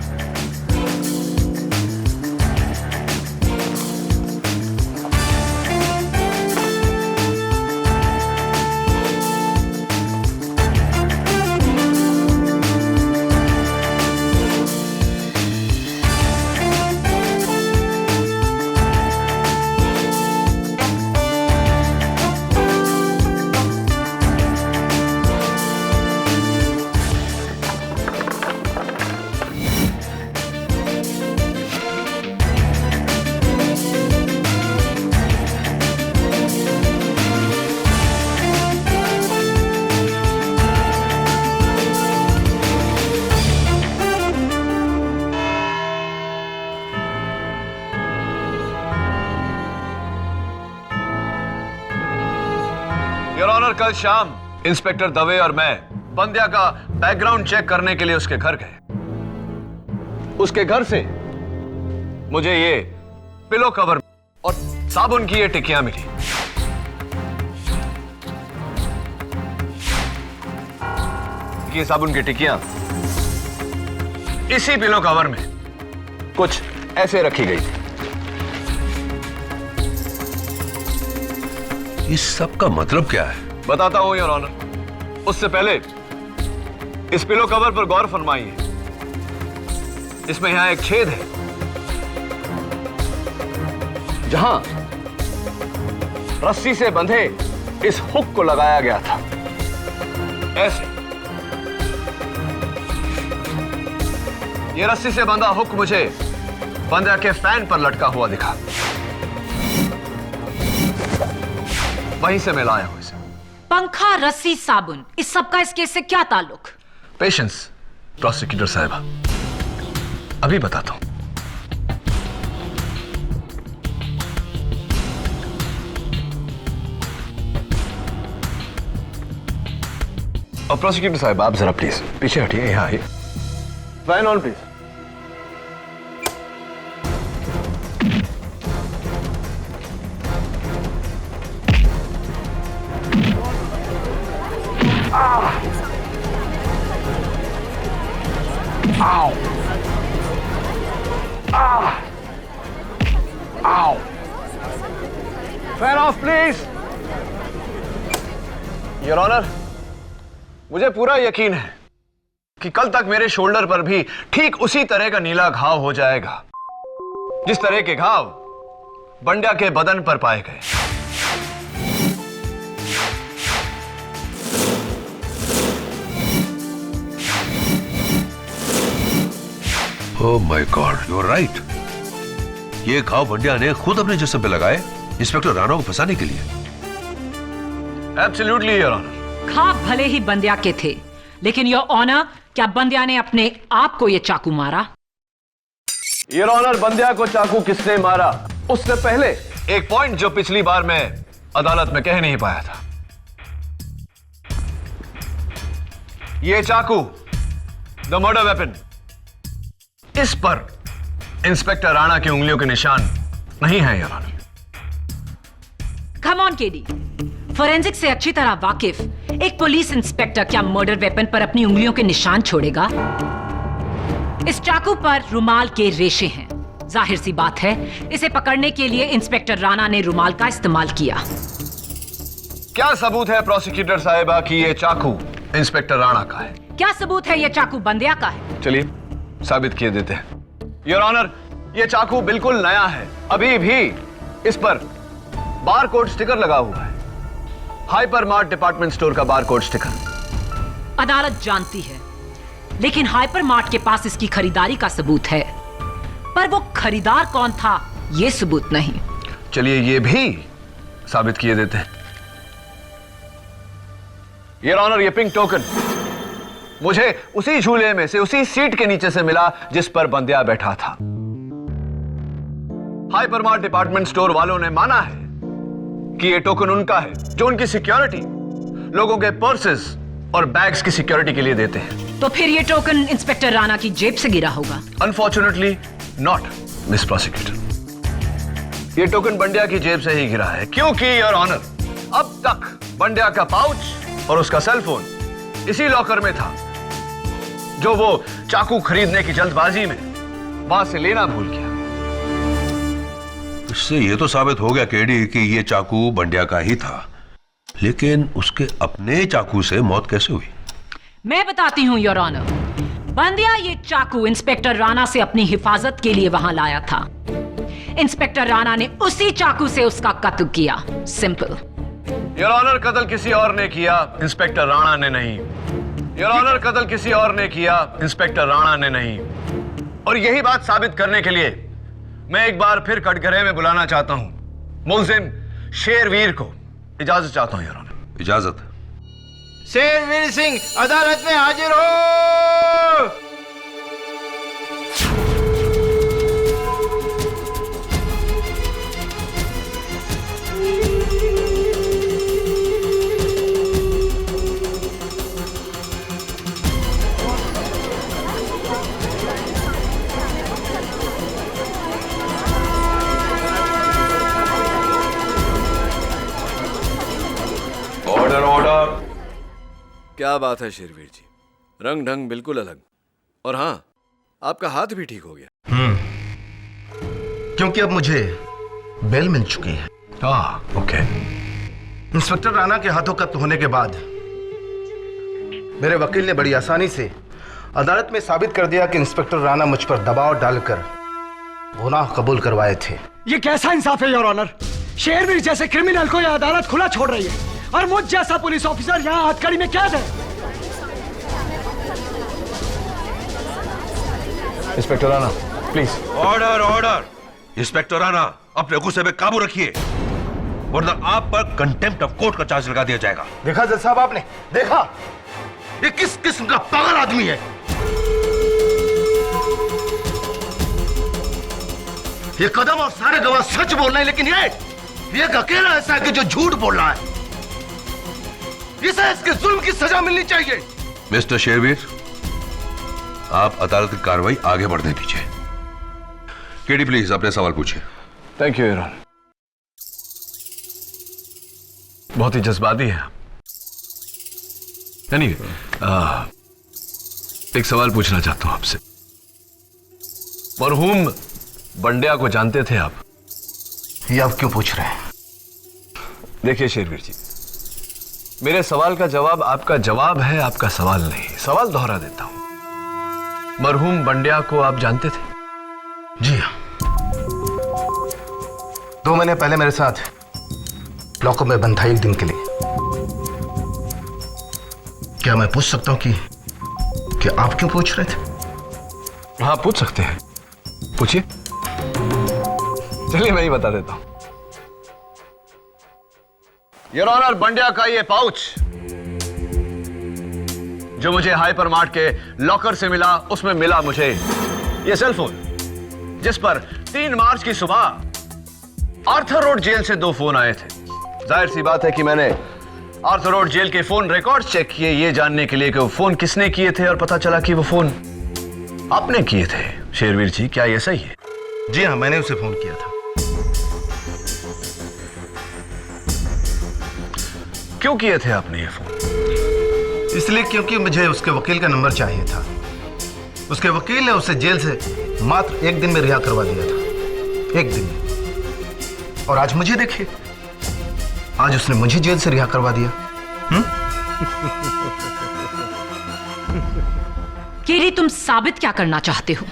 योर ऑनर, कल शाम इंस्पेक्टर दवे और मैं बंद्या का बैकग्राउंड चेक करने के लिए उसके घर गए। उसके घर से मुझे ये पिलो कवर और साबुन की ये टिकियां मिली। ये साबुन की टिकियां इसी पिलो कवर में कुछ ऐसे रखी गई थी। इस सब का मतलब क्या है? बताता हूं योर ऑनर। उससे पहले इस पिलो कवर पर गौर फरमाइए। इसमें यहां एक छेद है जहां रस्सी से बंधे इस हुक को लगाया गया था, ऐसे। यह रस्सी से बंधा हुक मुझे बंद्या के फैन पर लटका हुआ दिखा। वहीं से मैं लाया हूं इसे। पंखा, रस्सी, साबुन, इस सब का इस केस से क्या ताल्लुक? पेशेंस प्रोसिक्यूटर साहिबा, अभी बताता हूं। और प्रोसिक्यूटर साहिबा, आप जरा प्लीज पीछे हटिए, यहां आइए। Fan on please. Ow! Ow! Fan off, please. Your Honor, मुझे पूरा यकीन है कि कल तक मेरे शोल्डर पर भी ठीक उसी तरह का नीला घाव हो जाएगा जिस तरह के घाव बंड्या के बदन पर पाए गए। Oh my god, you are right. ये घाव बंड्या ने खुद अपने जिस्म पे लगाए इंस्पेक्टर राणा को फंसाने के लिए। Absolutely your honour. घाव भले ही बंद्या के थे, लेकिन योर ऑनर, क्या बंद्या ने अपने आप को यह चाकू मारा? योर ऑनर, बंद्या को चाकू किसने मारा उससे पहले एक पॉइंट जो पिछली बार मैं अदालत में कह नहीं पाया था। यह चाकू, द मर्डर वेपन, इस पर इंस्पेक्टर राणा की उंगलियों के निशान नहीं है your honour. Come on KD, forensic से अच्छी तरह वाकिफ एक पुलिस इंस्पेक्टर क्या मर्डर वेपन पर अपनी उंगलियों के निशान छोड़ेगा? इस चाकू पर रुमाल के रेशे हैं। जाहिर सी बात है, इसे पकड़ने के लिए इंस्पेक्टर राणा ने रुमाल का इस्तेमाल किया। क्या सबूत है प्रोसिक्यूटर साहिबा कि यह चाकू इंस्पेक्टर राणा का है? क्या सबूत है यह चाकू बंद्या का है? चलिए साबित किए देते हैं। योर ऑनर, यह चाकू बिल्कुल नया है। अभी भी इस पर बारकोड स्टिकर लगा हुआ है, हाइपर मार्ट डिपार्टमेंट स्टोर का बारकोड स्टिकर। अदालत जानती है, लेकिन हाइपर मार्ट के पास इसकी खरीदारी का सबूत है, पर वो खरीदार कौन था यह सबूत नहीं। चलिए यह भी साबित किए देते हैं। योर ऑनर, यह पिंक टोकन मुझे उसी झूले में से, उसी सीट के नीचे से मिला जिस पर बंद्या बैठा था। हाइपरमार्ट डिपार्टमेंट स्टोर वालों ने माना है कि यह टोकन उनका है, जो उनकी सिक्योरिटी लोगों के पर्सेस और बैग्स की सिक्योरिटी के लिए देते हैं। तो फिर यह टोकन इंस्पेक्टर राणा की जेब से गिरा होगा? Unfortunately not, miss prosecutor. यह टोकन बंड्या की जेब से ही गिरा है, क्योंकि योर ऑनर, अब तक बंड्या का पाउच और उसका सेलफोन इसी लॉकर में था, जो वो चाकू खरीदने की जल्दबाजी में वहां से लेना भूल गया। इससे यह तो साबित हो गया केडी कि यह चाकू बंड्या का ही था, लेकिन उसके अपने चाकू से मौत कैसे हुई? मैं बताती हूं योर ऑनर। बंद्या ये चाकू इंस्पेक्टर राणा से अपनी हिफाजत के लिए वहां लाया था। इंस्पेक्टर राणा ने उसी चाकू से उसका कत्ल किया। सिंपल। योर ऑनर, कत्ल किसी और ने किया, इंस्पेक्टर राणा ने नहीं। योर ऑनर, कत्ल किसी और ने किया, इंस्पेक्टर राणा ने नहीं। और यही बात साबित करने के लिए मैं एक बार फिर कटघरे में बुलाना चाहता हूं मुलजिम शेरवीर को। इजाजत चाहता हूं योर ऑनर। इजाजत। शेरवीर सिंह अदालत में हाजिर हो। Order order. क्या बात है शेरवीर जी, रंग ढंग बिल्कुल अलग। और हाँ, आपका हाथ भी ठीक हो गया। क्योंकि अब मुझे बेल मिल चुकी है। ओके। इंस्पेक्टर राणा के हाथों कत्ल होने के बाद मेरे वकील ने बड़ी आसानी से अदालत में साबित कर दिया कि इंस्पेक्टर राणा मुझ पर दबाव डालकर गुनाह कबूल करवाए थे। ये कैसा इंसाफ है योर ऑनर? शेरवीर जैसे क्रिमिनल को यह अदालत खुला छोड़ रही है और मुझ जैसा पुलिस ऑफिसर यहाँ हथकड़ी में कैद है। Inspector Rana please. Order order. Inspector Rana, अपने गुस्से पे काबू रखिए वरना आप पर कंटेम्प्ट ऑफ कोर्ट का चार्ज लगा दिया जाएगा। देखा जज साहब, आपने देखा ये किस किस्म का पागल आदमी है। ये कदम और सारे गवाह सच बोल रहे हैं, लेकिन ये एक अकेला ऐसा है कि जो झूठ बोल रहा है। इसे इसके जुल्म की सजा मिलनी चाहिए। मिस्टर शेरवीर, आप अदालत की कार्रवाई आगे बढ़ने दीजिए। केडी प्लीज अपने सवाल पूछिए। Thank you your honour. बहुत ही जज्बाती है आप। एक सवाल पूछना चाहता हूं आपसे। मरहूम बंड्या को जानते थे आप? ये आप क्यों पूछ रहे हैं? देखिए शेरवीर जी, मेरे सवाल का जवाब आपका जवाब है, आपका सवाल नहीं। सवाल दोहरा देता हूं। मरहूम बंड्या को आप जानते थे? जी हाँ, 2 महीने पहले मेरे साथ लॉकअप में बंद था एक दिन के लिए। क्या मैं पूछ सकता हूं कि आप क्यों पूछ रहे थे? हाँ पूछ सकते हैं, पूछिए। चलिए मैं ही बता देता हूं। योर ऑनर, बंड्या का ये पाउच जो मुझे हाइपर मार्ट के लॉकर से मिला, उसमें मिला मुझे ये सेल फोन जिस पर 3 मार्च की सुबह आर्थर रोड जेल से 2 फोन आए थे। जाहिर सी बात है कि मैंने आर्थर रोड जेल के फोन रिकॉर्ड चेक किए ये जानने के लिए कि वो फोन किसने किए थे, और पता चला कि वो फोन आपने किए थे। शेरवीर जी, क्या ये सही है? जी हाँ, मैंने उसे फोन किया था। क्यों किए थे आपने ये फोन? इसलिए क्योंकि मुझे उसके वकील का नंबर चाहिए था। उसके वकील ने उसे जेल से मात्र 1 दिन में रिहा करवा दिया था। 1 दिन में। और आज मुझे देखिए, आज उसने मुझे जेल से रिहा करवा दिया। केडी, तुम साबित क्या करना चाहते हो?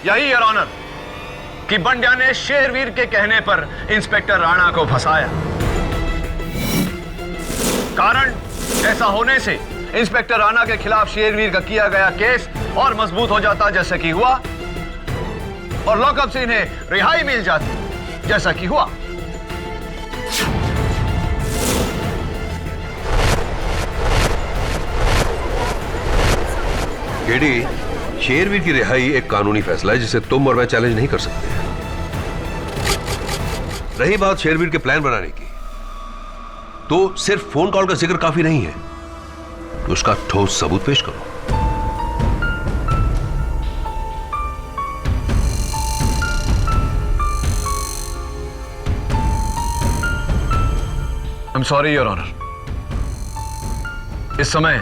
यही योर ऑनर कि बंड्या ने शेरवीर के कहने पर इंस्पेक्टर राणा को फंसाया। कारण ऐसा होने से इंस्पेक्टर राणा के खिलाफ शेरवीर का किया गया केस और मजबूत हो जाता जैसा कि हुआ, और लॉकअप से इन्हें रिहाई मिल जाती जैसा कि हुआ। केडी, शेरवीर की रिहाई एक कानूनी फैसला है जिसे तुम और मैं चैलेंज नहीं कर सकते। रही बात शेरवीर के प्लान बनाने की, तो सिर्फ फोन कॉल का जिक्र काफी नहीं है, तो उसका ठोस सबूत पेश करो। I'm sorry, Your Honor. इस समय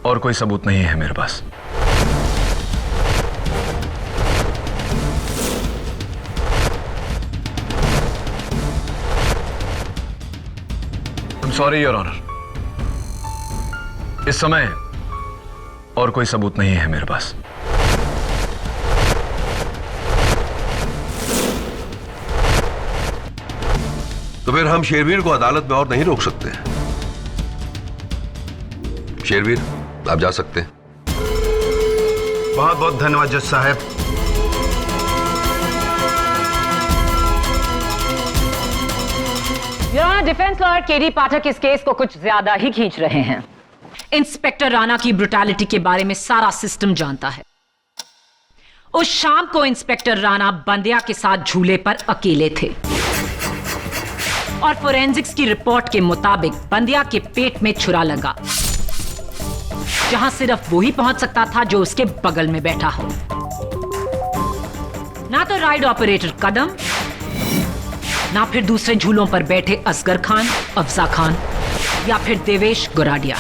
और कोई सबूत नहीं है मेरे पास। I'm sorry, Your Honor. इस समय और कोई सबूत नहीं है मेरे पास। तो फिर हम शेरवीर को अदालत में और नहीं रोक सकते। शेरवीर, आप जा सकते हैं। बहुत बहुत धन्यवाद जज साहब। डिफेंस लॉयर केडी पाठक इस केस को कुछ ज्यादा ही खींच रहे हैं। इंस्पेक्टर राणा की ब्रुटैलिटी के बारे में सारा सिस्टम जानता है। उस शाम को इंस्पेक्टर राणा बंड्या के साथ झूले पर अकेले थे और फोरेंसिक्स की रिपोर्ट के मुताबिक बंड्या के पेट में छुरा लगा, जहां सिर्फ वो ही पहुंच सकता था जो उसके बगल में बैठा हो। ना तो राइड ऑपरेटर कदम, ना फिर दूसरे झूलों पर बैठे असगर खान, अफजा खान या फिर देवेश गोराडिया।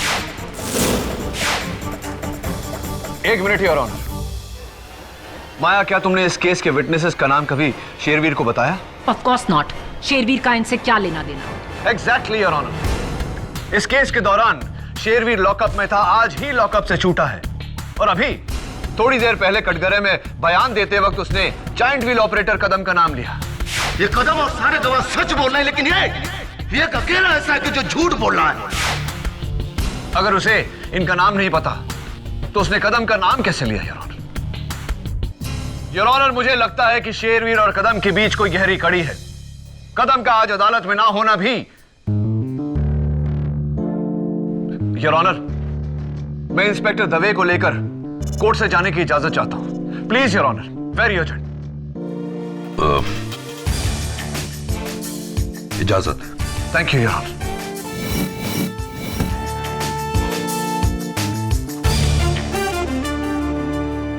एक मिनट योर ऑनर। माया, क्या तुमने इस केस के विटनेसेस का नाम कभी शेरवीर को बताया? Of course not. शेरवीर का इनसे क्या लेना देना? Exactly your honour. इस केस के दौरान शेरवीर लॉकअप में था, आज ही लॉकअप से छूटा है। और अभी थोड़ी देर पहले कटघरे में बयान देते वक्त उसने जायंट व्हील ऑपरेटर कदम का नाम लिया। ये कदम और सारे गवाह सच बोल रहे हैं, लेकिन ये एक अकेला ऐसा है कि जो झूठ बोल रहा है। अगर उसे इनका नाम नहीं पता तो उसने कदम का नाम कैसे लिया योर ऑनर? योर ऑनर, मुझे लगता है कि शेरवीर और कदम के बीच कोई गहरी कड़ी है। कदम का आज अदालत में ना होना भी। योर ऑनर, मैं इंस्पेक्टर दवे को लेकर कोर्ट से जाने की इजाजत चाहता हूं। Please your honour, very urgent. इजाजत। Thank you your honour.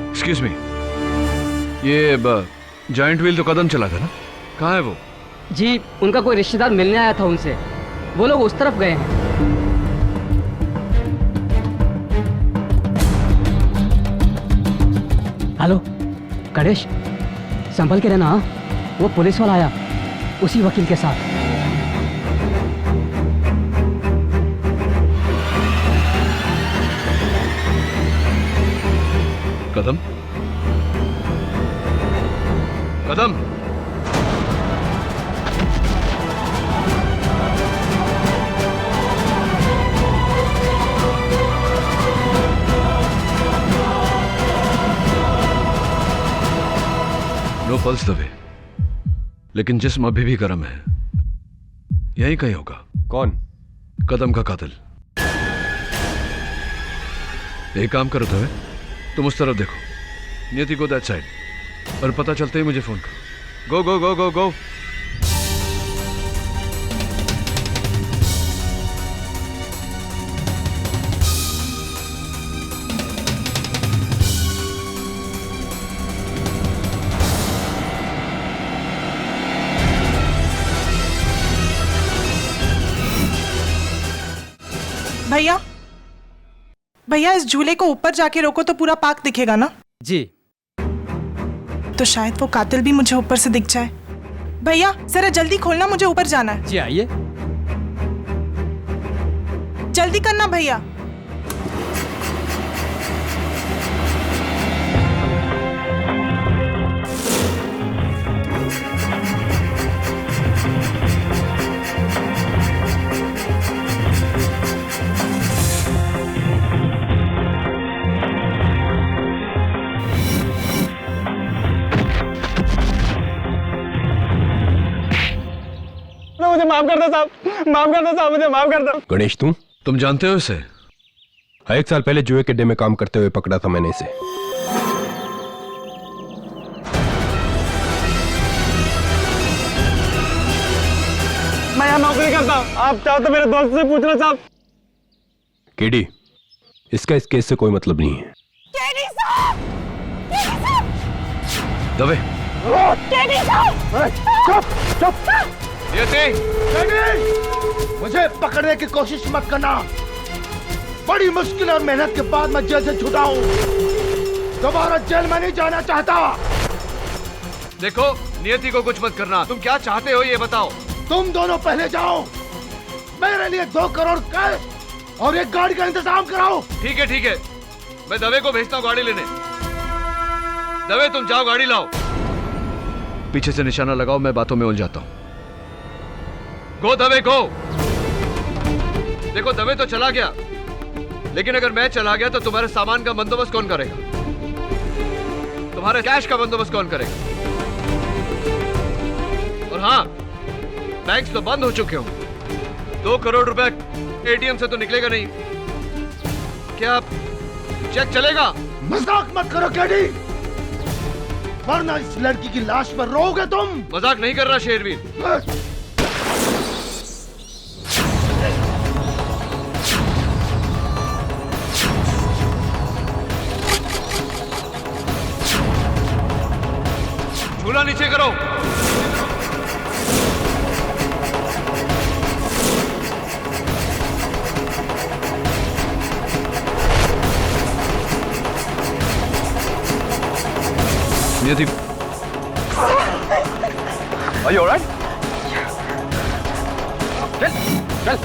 Excuse me, ये जायंट व्हील तो कदम चला था ना, कहाँ है वो? जी, उनका कोई रिश्तेदार मिलने आया था उनसे, वो लोग उस तरफ गए हैं। हेलो गणेश, संभल के रहना। वो पुलिस वाला आया उसी वकील के साथ। कदम, कदम, नो पल्स दबे, लेकिन जिस्म अभी भी गर्म है। यहीं कहीं होगा। कौन? कदम का कातिल। एक काम करो दबे, तुम उस तरफ देखो, नियति को दैट साइड, और पता चलते ही मुझे फोन करो। गो गो गो गो गो। भैया, भैया इस झूले को ऊपर जाके रोको तो पूरा पार्क दिखेगा ना? जी। तो शायद वो कातिल भी मुझे ऊपर से दिख जाए। भैया जरा जल्दी खोलना, मुझे ऊपर जाना है। जी आइए। जल्दी करना भैया। मुझे माफ कर दो साहब, माफ कर दो साहब, मुझे माफ कर दो। गणेश, तुम जानते हो इसे? 1 साल पहले जुए के अड्डे में काम करते हुए पकड़ा था मैंने इसे। मैं यहाँ नौकरी करता हूँ, आप चाहो तो मेरे दोस्त से पूछ लो साहब। केडी, इसका इस केस से कोई मतलब नहीं है। केडी साहब! केडी साहब! दवे, केडी साहब! चुप चुप। मुझे पकड़ने की कोशिश मत करना। बड़ी मुश्किल और मेहनत के बाद मैं जेल से छूटा हूँ। दोबारा जेल में नहीं जाना चाहता। देखो, नियति को कुछ मत करना। तुम क्या चाहते हो ये बताओ। तुम दोनों पहले जाओ, मेरे लिए 2 करोड़ कैश और एक गाड़ी का इंतजाम कराओ। ठीक है, मैं दवे को भेजता हूँ गाड़ी लेने। दवे, तुम जाओ गाड़ी लाओ। पीछे से निशाना लगाओ, मैं बातों में उलझाता हूँ। गो दवे गो। देखो, दवे तो चला गया, लेकिन अगर मैं चला गया तो तुम्हारे सामान का बंदोबस्त कौन करेगा? तुम्हारे कैश का बंदोबस्त कौन करेगा? और हाँ, बैंक्स तो बंद हो चुके हो। 2 करोड़ रुपए एटीएम से तो निकलेगा नहीं। क्या चेक चलेगा? मजाक मत करो केडी, वरना इस लड़की की लाश पर रोओगे तुम। मजाक नहीं कर रहा शेरवीर। झूला नीचे करो। नियति, Are you alright? चल।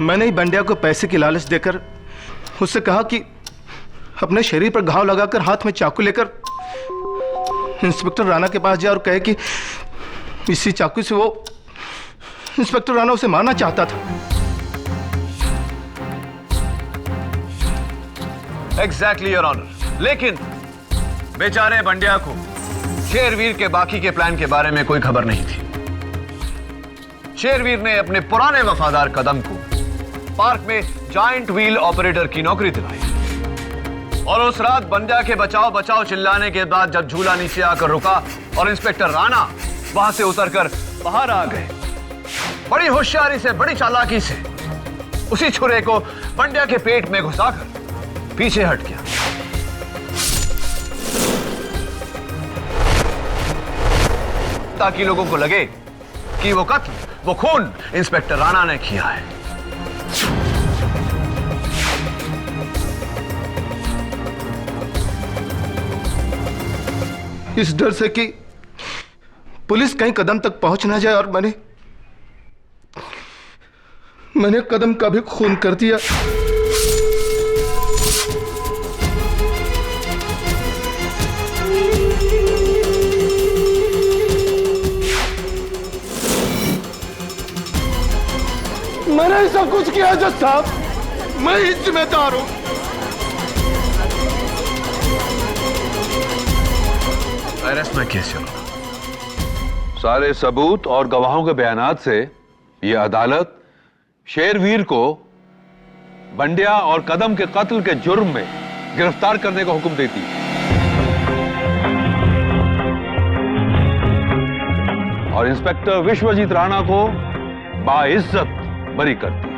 मैंने ही बंडिया को पैसे की लालच देकर उससे कहा कि अपने शरीर पर घाव लगाकर हाथ में चाकू लेकर इंस्पेक्टर राणा के पास जाए और कहे कि इसी चाकू से वो इंस्पेक्टर राणा उसे मारना चाहता था। Exactly your honour. लेकिन बेचारे बंडिया को शेरवीर के बाकी के प्लान के बारे में कोई खबर नहीं थी। शेरवीर ने अपने पुराने वफादार कदम को पार्क में जायंट व्हील ऑपरेटर की नौकरी दिलाई और उस रात बंडिया के बचाओ बचाओ चिल्लाने के बाद जब झूला नीचे आकर रुका और इंस्पेक्टर राणा वहां से उतरकर बाहर आ गए, बड़ी होशियारी से, बड़ी चालाकी से उसी छुरे को बंडिया के पेट में घुसाकर पीछे हट गया। ताकि लोगों को लगे कि वो कत्ल, वो खून इंस्पेक्टर राणा ने किया है। इस डर से कि पुलिस कहीं कदम तक पहुंच ना जाए और मैंने कदम का भी खून कर दिया। मैंने ऐसा कुछ किया जज साहब, मैं ही जिम्मेदार हूं। अरेस्ट में केस चलो। सारे सबूत और गवाहों के बयानात से यह अदालत शेरवीर को बंडिया और कदम के कत्ल के जुर्म में गिरफ्तार करने का हुक्म देती है और इंस्पेक्टर विश्वजीत राणा को बाइज्जत बरी करती है।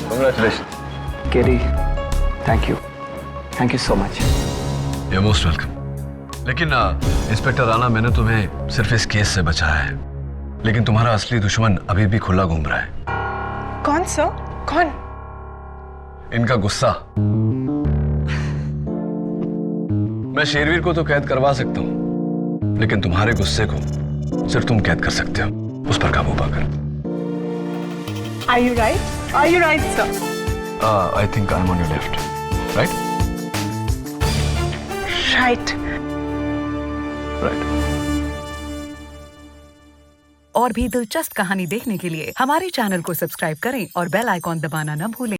Congratulations. केरी, thank you so much. You're most welcome. लेकिन इंस्पेक्टर राणा, मैंने तुम्हें सिर्फ इस केस से बचाया है, लेकिन तुम्हारा असली दुश्मन अभी भी खुला घूम रहा है। कौन सर? कौन? इनका गुस्सा। मैं शेरवीर को तो कैद करवा सकता हूं, लेकिन तुम्हारे गुस्से को सिर्फ तुम कैद कर सकते हो, उस पर काबू पाकर। Are you right? Are you right, sir? I think I'm on your left, right? Right. Right. और भी दिलचस्प कहानी देखने के लिए हमारे चैनल को सब्सक्राइब करें और बेल आइकॉन दबाना न भूलें।